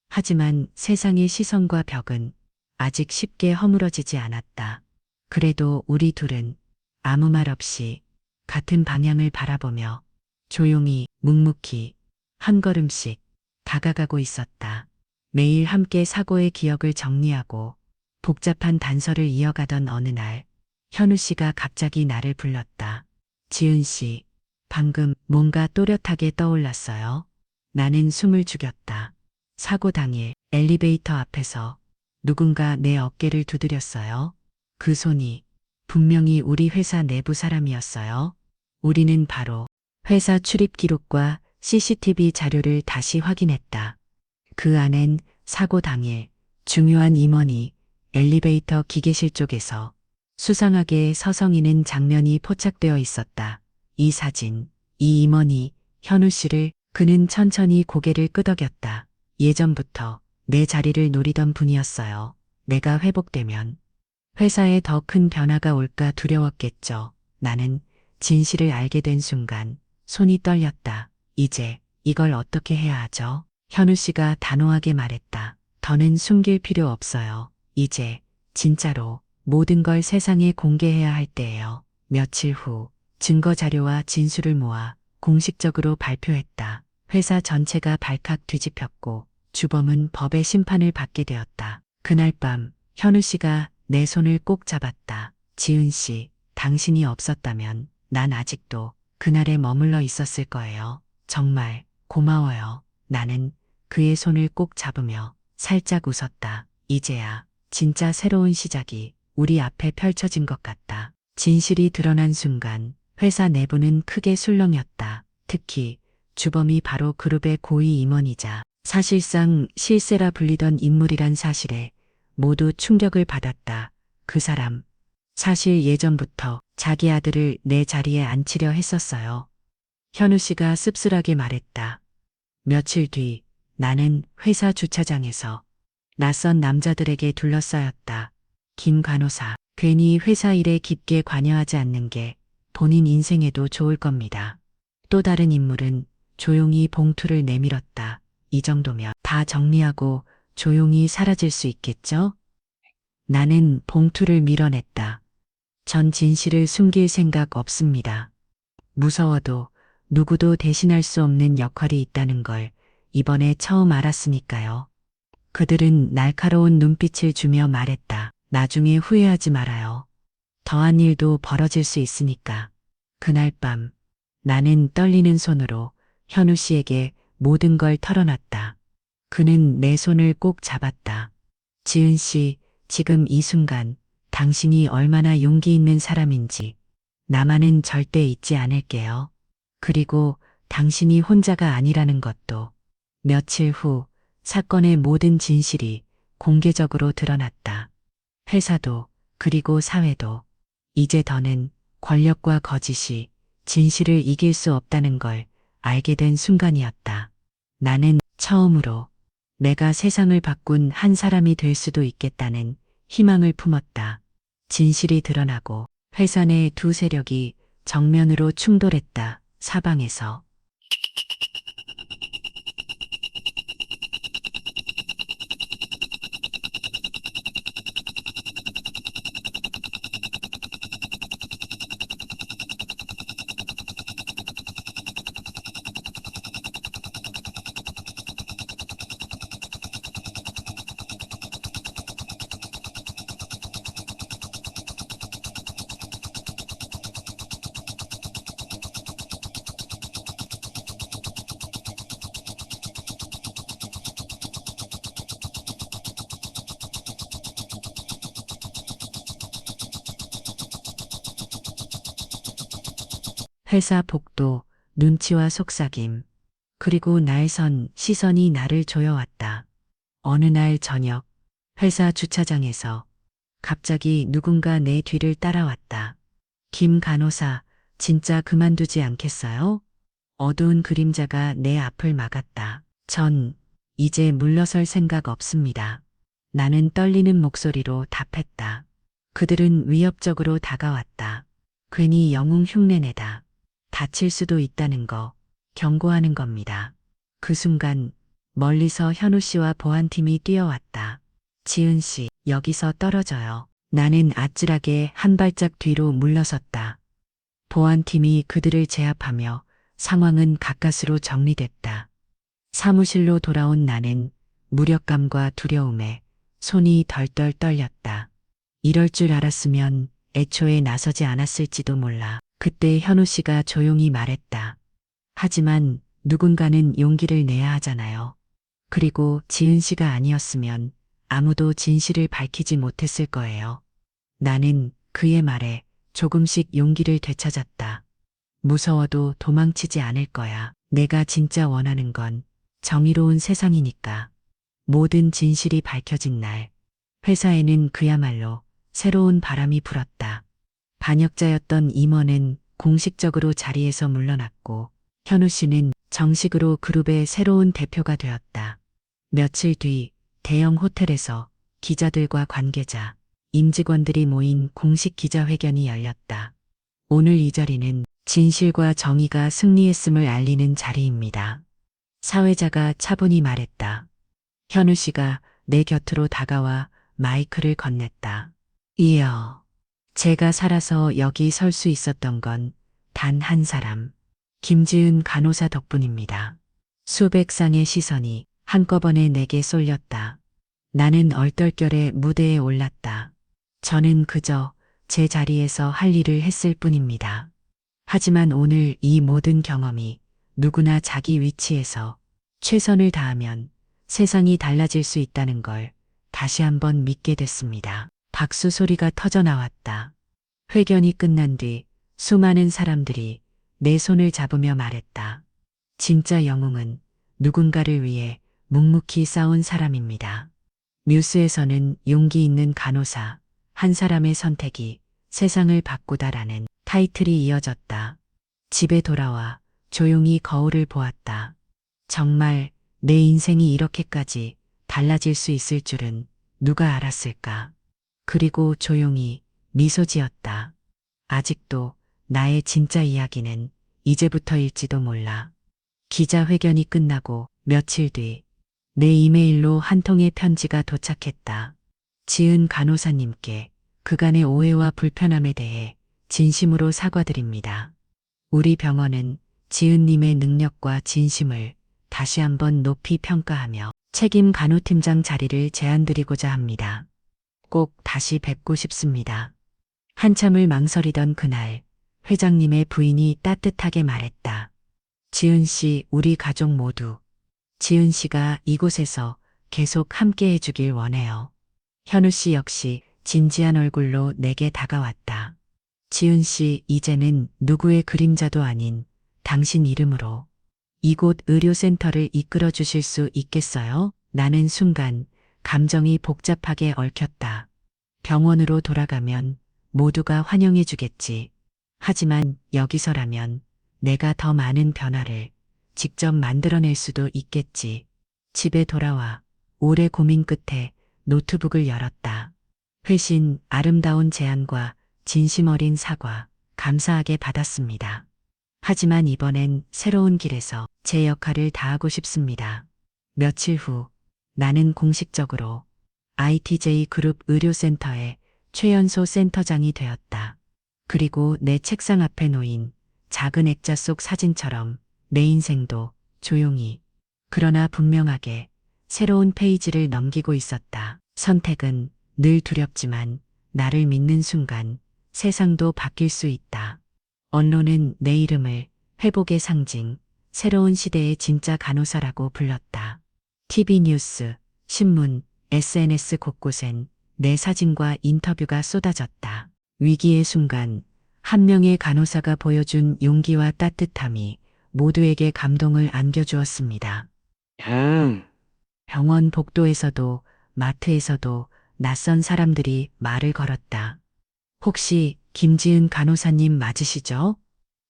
하지만 세상의 시선과 벽은 아직 쉽게 허물어지지 않았다. 그래도 우리 둘은 아무 말 없이 같은 방향을 바라보며 조용히 묵묵히 한 걸음씩 다가가고 있었다. 매일 함께 사고의 기억을 정리하고 복잡한 단서를 이어가던 어느 날 현우 씨가 갑자기 나를 불렀다. 지은 씨, 방금 뭔가 또렷하게 떠올랐어요. 나는 숨을 죽였다. 사고 당일 엘리베이터 앞에서 누군가 내 어깨를 두드렸어요. 그 손이 분명히 우리 회사 내부 사람이었어요. 우리는 바로 회사 출입 기록과 CCTV 자료를 다시 확인했다. 그 안엔 사고 당일 중요한 임원이 엘리베이터 기계실 쪽에서 수상하게 서성이는 장면이 포착되어 있었다. 이 사진, 이 임원이 현우 씨를. 그는 천천히 고개를 끄덕였다. 예전부터 내 자리를 노리던 분이었어요. 내가 회복되면 회사에 더 큰 변화가 올까 두려웠겠죠. 나는 진실을 알게 된 순간 손이 떨렸다. 이제 이걸 어떻게 해야 하죠? 현우 씨가 단호하게 말했다. 더는 숨길 필요 없어요. 이제 진짜로 모든 걸 세상에 공개해야 할 때예요. 며칠 후 증거 자료와 진술을 모아 공식적으로 발표했다. 회사 전체가 발칵 뒤집혔고 주범은 법의 심판을 받게 되었다. 그날 밤 현우 씨가 내 손을 꼭 잡았다. 지은 씨, 당신이 없었다면 난 아직도 그날에 머물러 있었을 거예요. 정말 고마워요. 나는 그의 손을 꼭 잡으며 살짝 웃었다. 이제야 진짜 새로운 시작이 우리 앞에 펼쳐진 것 같다. 진실이 드러난 순간 회사 내부는 크게 술렁였다. 특히 주범이 바로 그룹의 고위 임원이자 사실상 실세라 불리던 인물이란 사실에 모두 충격을 받았다. 그 사람, 사실 예전부터 자기 아들을 내 자리에 앉히려 했었어요. 현우 씨가 씁쓸하게 말했다. 며칠 뒤 나는 회사 주차장에서 낯선 남자들에게 둘러싸였다. 김 간호사, 괜히 회사 일에 깊게 관여하지 않는 게 본인 인생에도 좋을 겁니다. 또 다른 인물은 조용히 봉투를 내밀었다. 이 정도면 다 정리하고 조용히 사라질 수 있겠죠? 나는 봉투를 밀어냈다. 전 진실을 숨길 생각 없습니다. 무서워도 누구도 대신할 수 없는 역할이 있다는 걸 이번에 처음 알았으니까요. 그들은 날카로운 눈빛을 주며 말했다. 나중에 후회하지 말아요. 더한 일도 벌어질 수 있으니까. 그날 밤 나는 떨리는 손으로 현우 씨에게 모든 걸 털어놨다. 그는 내 손을 꼭 잡았다. 지은 씨, 지금 이 순간 당신이 얼마나 용기 있는 사람인지 나만은 절대 잊지 않을게요. 그리고 당신이 혼자가 아니라는 것도. 며칠 후 사건의 모든 진실이 공개적으로 드러났다. 회사도 그리고 사회도 이제 더는 권력과 거짓이 진실을 이길 수 없다는 걸 알게 된 순간이었다. 나는 처음으로 내가 세상을 바꾼 한 사람이 될 수도 있겠다는 희망을 품었다. 진실이 드러나고 회사 내 두 세력이 정면으로 충돌했다. 사방에서. 회사 복도, 눈치와 속삭임, 그리고 날선 시선이 나를 조여왔다. 어느 날 저녁, 회사 주차장에서 갑자기 누군가 내 뒤를 따라왔다. 김 간호사, 진짜 그만두지 않겠어요? 어두운 그림자가 내 앞을 막았다. 전 이제 물러설 생각 없습니다. 나는 떨리는 목소리로 답했다. 그들은 위협적으로 다가왔다. 괜히 영웅 흉내내다. 다칠 수도 있다는 거 경고하는 겁니다. 그 순간 멀리서 현우 씨와 보안팀이 뛰어왔다. 지은 씨, 여기서 떨어져요. 나는 아찔하게 한 발짝 뒤로 물러섰다. 보안팀이 그들을 제압하며 상황은 가까스로 정리됐다. 사무실로 돌아온 나는 무력감과 두려움에 손이 덜덜 떨렸다. 이럴 줄 알았으면 애초에 나서지 않았을지도 몰라. 그때 현우 씨가 조용히 말했다. 하지만 누군가는 용기를 내야 하잖아요. 그리고 지은 씨가 아니었으면 아무도 진실을 밝히지 못했을 거예요. 나는 그의 말에 조금씩 용기를 되찾았다. 무서워도 도망치지 않을 거야. 내가 진짜 원하는 건 정의로운 세상이니까. 모든 진실이 밝혀진 날, 회사에는 그야말로 새로운 바람이 불었다. 반역자였던 임원은 공식적으로 자리에서 물러났고 현우 씨는 정식으로 그룹의 새로운 대표가 되었다. 며칠 뒤 대형 호텔에서 기자들과 관계자, 임직원들이 모인 공식 기자회견이 열렸다. 오늘 이 자리는 진실과 정의가 승리했음을 알리는 자리입니다. 사회자가 차분히 말했다. 현우 씨가 내 곁으로 다가와 마이크를 건넸다. 이어. 제가 살아서 여기 설 수 있었던 건 단 한 사람, 김지은 간호사 덕분입니다. 수백 쌍의 시선이 한꺼번에 내게 쏠렸다. 나는 얼떨결에 무대에 올랐다. 저는 그저 제 자리에서 할 일을 했을 뿐입니다. 하지만 오늘 이 모든 경험이 누구나 자기 위치에서 최선을 다하면 세상이 달라질 수 있다는 걸 다시 한번 믿게 됐습니다. 박수 소리가 터져 나왔다. 회견이 끝난 뒤 수많은 사람들이 내 손을 잡으며 말했다. 진짜 영웅은 누군가를 위해 묵묵히 싸운 사람입니다. 뉴스에서는 용기 있는 간호사, 한 사람의 선택이 세상을 바꾸다라는 타이틀이 이어졌다. 집에 돌아와 조용히 거울을 보았다. 정말 내 인생이 이렇게까지 달라질 수 있을 줄은 누가 알았을까? 그리고 조용히 미소 지었다. 아직도 나의 진짜 이야기는 이제부터일지도 몰라. 기자회견이 끝나고 며칠 뒤 내 이메일로 한 통의 편지가 도착했다. 지은 간호사님께 그간의 오해와 불편함에 대해 진심으로 사과드립니다. 우리 병원은 지은님의 능력과 진심을 다시 한번 높이 평가하며 책임 간호팀장 자리를 제안드리고자 합니다. 꼭 다시 뵙고 싶습니다. 한참을 망설이던 그날 회장님의 부인이 따뜻하게 말했다. 지은 씨, 우리 가족 모두 지은 씨가 이곳에서 계속 함께 해주길 원해요. 현우 씨 역시 진지한 얼굴로 내게 다가왔다. 지은 씨, 이제는 누구의 그림자도 아닌 당신 이름으로 이곳 의료센터를 이끌어 주실 수 있겠어요? 나는 순간 감정이 복잡하게 얽혔다. 병원으로 돌아가면 모두가 환영해 주겠지. 하지만 여기서라면 내가 더 많은 변화를 직접 만들어낼 수도 있겠지. 집에 돌아와 오래 고민 끝에 노트북을 열었다. 회신, 아름다운 제안과 진심 어린 사과, 감사하게 받았습니다. 하지만 이번엔 새로운 길에서 제 역할을 다하고 싶습니다. 며칠 후 나는 공식적으로 ITJ 그룹 의료센터의 최연소 센터장이 되었다. 그리고 내 책상 앞에 놓인 작은 액자 속 사진처럼 내 인생도 조용히, 그러나 분명하게 새로운 페이지를 넘기고 있었다. 선택은 늘 두렵지만 나를 믿는 순간 세상도 바뀔 수 있다. 언론은 내 이름을 회복의 상징, 새로운 시대의 진짜 간호사라고 불렀다. TV 뉴스, 신문, SNS 곳곳엔 내 사진과 인터뷰가 쏟아졌다. 위기의 순간 한 명의 간호사가 보여준 용기와 따뜻함이 모두에게 감동을 안겨주었습니다. 병원 복도에서도 마트에서도 낯선 사람들이 말을 걸었다. 혹시 김지은 간호사님 맞으시죠?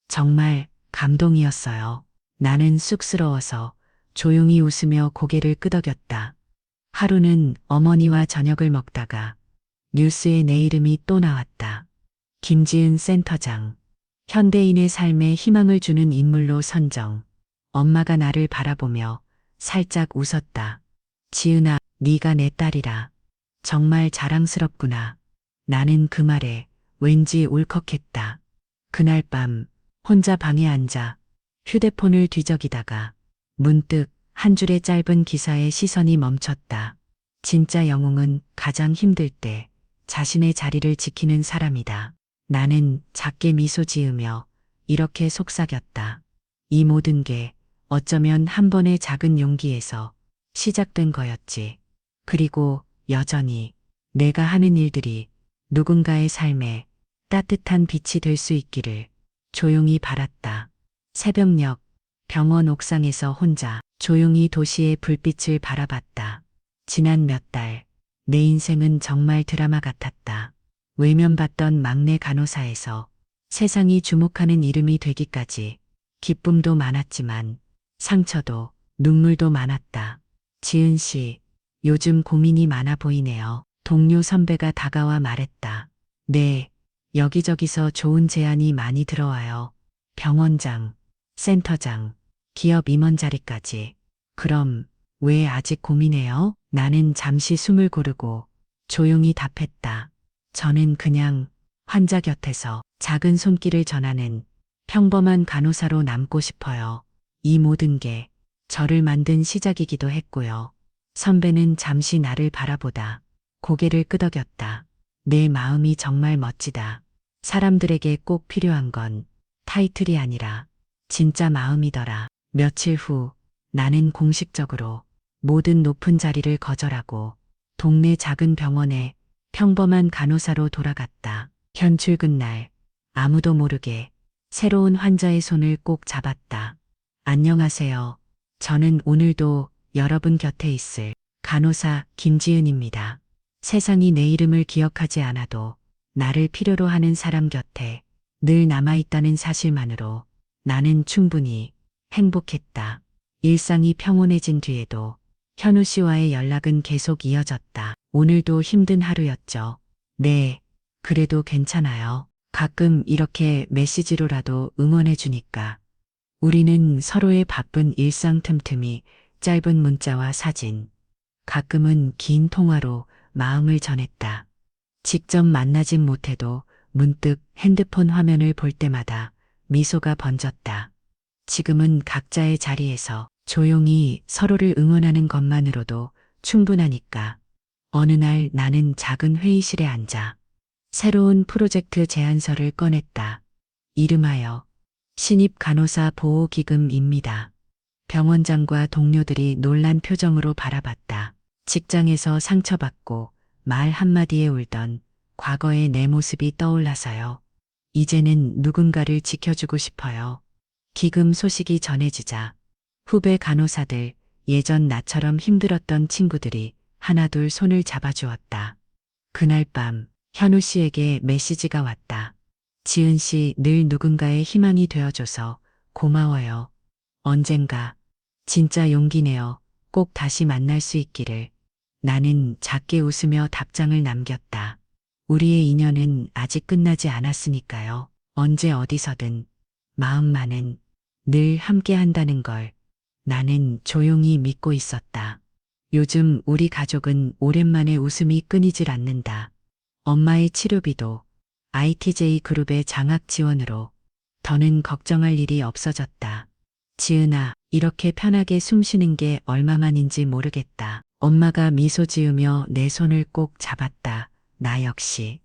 정말 감동이었어요. 나는 쑥스러워서 조용히 웃으며 고개를 끄덕였다. 하루는 어머니와 저녁을 먹다가 뉴스에 내 이름이 또 나왔다. 김지은 센터장. 현대인의 삶에 희망을 주는 인물로 선정. 엄마가 나를 바라보며 살짝 웃었다. 지은아, 네가 내 딸이라. 정말 자랑스럽구나. 나는 그 말에 왠지 울컥했다. 그날 밤 혼자 방에 앉아 휴대폰을 뒤적이다가 문득 한 줄의 짧은 기사에 시선이 멈췄다. 진짜 영웅은 가장 힘들 때 자신의 자리를 지키는 사람이다. 나는 작게 미소 지으며 이렇게 속삭였다. 이 모든 게 어쩌면 한 번의 작은 용기에서 시작된 거였지. 그리고 여전히 내가 하는 일들이 누군가의 삶에 따뜻한 빛이 될 수 있기를 조용히 바랐다. 새벽녘 병원 옥상에서 혼자 조용히 도시의 불빛을 바라봤다. 지난 몇 달 내 인생은 정말 드라마 같았다. 외면받던 막내 간호사에서 세상이 주목하는 이름이 되기까지 기쁨도 많았지만 상처도 눈물도 많았다. 지은 씨, 요즘 고민이 많아 보이네요. 동료 선배가 다가와 말했다. 네, 여기저기서 좋은 제안이 많이 들어와요. 병원장, 센터장, 기업 임원 자리까지. 그럼 왜 아직 고민해요? 나는 잠시 숨을 고르고 조용히 답했다. 저는 그냥 환자 곁에서 작은 손길을 전하는 평범한 간호사로 남고 싶어요. 이 모든 게 저를 만든 시작이기도 했고요. 선배는 잠시 나를 바라보다 고개를 끄덕였다. 내 마음이 정말 멋지다. 사람들에게 꼭 필요한 건 타이틀이 아니라 진짜 마음이더라. 며칠 후 나는 공식적으로 모든 높은 자리를 거절하고 동네 작은 병원에 평범한 간호사로 돌아갔다. 현출근 날 아무도 모르게 새로운 환자의 손을 꼭 잡았다. 안녕하세요. 저는 오늘도 여러분 곁에 있을 간호사 김지은입니다. 세상이 내 이름을 기억하지 않아도 나를 필요로 하는 사람 곁에 늘 남아있다는 사실만으로 나는 충분히 행복했다. 일상이 평온해진 뒤에도 현우 씨와의 연락은 계속 이어졌다. 오늘도 힘든 하루였죠. 네, 그래도 괜찮아요. 가끔 이렇게 메시지로라도 응원해주니까. 우리는 서로의 바쁜 일상 틈틈이 짧은 문자와 사진, 가끔은 긴 통화로 마음을 전했다. 직접 만나진 못해도 문득 핸드폰 화면을 볼 때마다 미소가 번졌다. 지금은 각자의 자리에서 조용히 서로를 응원하는 것만으로도 충분하니까. 어느 날 나는 작은 회의실에 앉아 새로운 프로젝트 제안서를 꺼냈다. 이름하여 신입 간호사 보호기금입니다. 병원장과 동료들이 놀란 표정으로 바라봤다. 직장에서 상처받고 말 한마디에 울던 과거의 내 모습이 떠올라서요. 이제는 누군가를 지켜주고 싶어요. 기금 소식이 전해지자 후배 간호사들, 예전 나처럼 힘들었던 친구들이 하나둘 손을 잡아주었다. 그날 밤 현우 씨에게 메시지가 왔다. 지은 씨 늘 누군가의 희망이 되어줘서 고마워요. 언젠가 진짜 용기 내어 꼭 다시 만날 수 있기를. 나는 작게 웃으며 답장을 남겼다. 우리의 인연은 아직 끝나지 않았으니까요. 언제 어디서든 마음만은 늘 함께 한다는 걸 나는 조용히 믿고 있었다. 요즘 우리 가족은 오랜만에 웃음이 끊이질 않는다. 엄마의 치료비도 ITJ 그룹의 장학 지원으로 더는 걱정할 일이 없어졌다. 지은아, 이렇게 편하게 숨 쉬는 게 얼마만인지 모르겠다. 엄마가 미소 지으며 내 손을 꼭 잡았다. 나 역시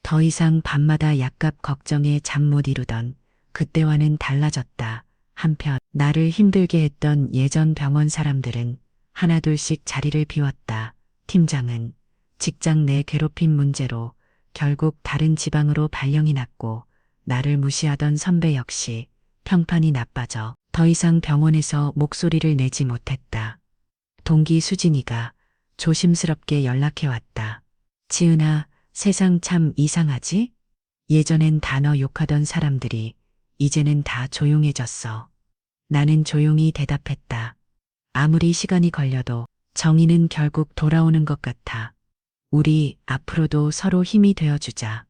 더 이상 밤마다 약값 걱정에 잠 못 이루던 그때와는 달라졌다. 한편 나를 힘들게 했던 예전 병원 사람들은 하나둘씩 자리를 비웠다. 팀장은 직장 내 괴롭힘 문제로 결국 다른 지방으로 발령이 났고, 나를 무시하던 선배 역시 평판이 나빠져 더 이상 병원에서 목소리를 내지 못했다. 동기 수진이가 조심스럽게 연락해왔다. 지은아, 세상 참 이상하지? 예전엔 단어 욕하던 사람들이 이제는 다 조용해졌어. 나는 조용히 대답했다. 아무리 시간이 걸려도 정의는 결국 돌아오는 것 같아. 우리 앞으로도 서로 힘이 되어주자.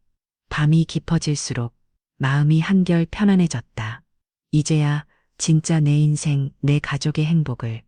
밤이 깊어질수록 마음이 한결 편안해졌다. 이제야 진짜 내 인생, 내 가족의 행복을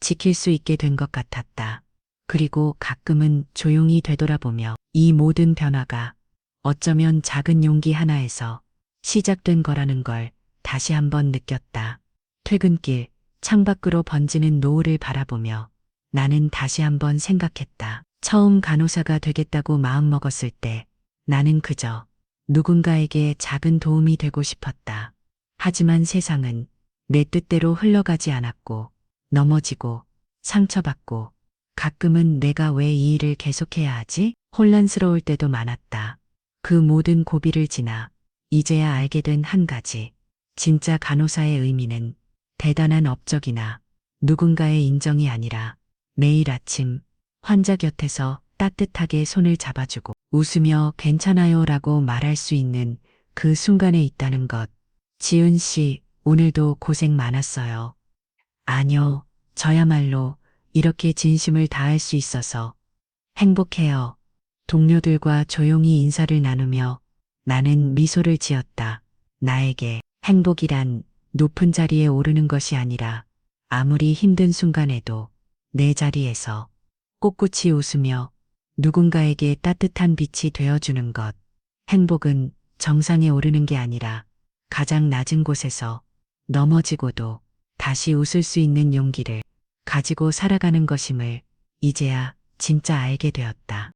지킬 수 있게 된 것 같았다. 그리고 가끔은 조용히 되돌아보며 이 모든 변화가 어쩌면 작은 용기 하나에서 시작된 거라는 걸 다시 한번 느꼈다. 퇴근길 창밖으로 번지는 노을을 바라보며 나는 다시 한번 생각했다. 처음 간호사가 되겠다고 마음먹었을 때 나는 그저 누군가에게 작은 도움이 되고 싶었다. 하지만 세상은 내 뜻대로 흘러가지 않았고, 넘어지고 상처받고 가끔은 내가 왜 이 일을 계속해야 하지? 혼란스러울 때도 많았다. 그 모든 고비를 지나 이제야 알게 된 한 가지. 진짜 간호사의 의미는 대단한 업적이나 누군가의 인정이 아니라 매일 아침 환자 곁에서 따뜻하게 손을 잡아주고 웃으며 괜찮아요 라고 말할 수 있는 그 순간에 있다는 것. 지은 씨, 오늘도 고생 많았어요. 아니요, 저야말로 이렇게 진심을 다할 수 있어서 행복해요. 동료들과 조용히 인사를 나누며 나는 미소를 지었다. 나에게 행복이란 높은 자리에 오르는 것이 아니라 아무리 힘든 순간에도 내 자리에서 꼿꼿이 웃으며 누군가에게 따뜻한 빛이 되어주는 것. 행복은 정상에 오르는 게 아니라 가장 낮은 곳에서 넘어지고도 다시 웃을 수 있는 용기를 가지고 살아가는 것임을 이제야 진짜 알게 되었다.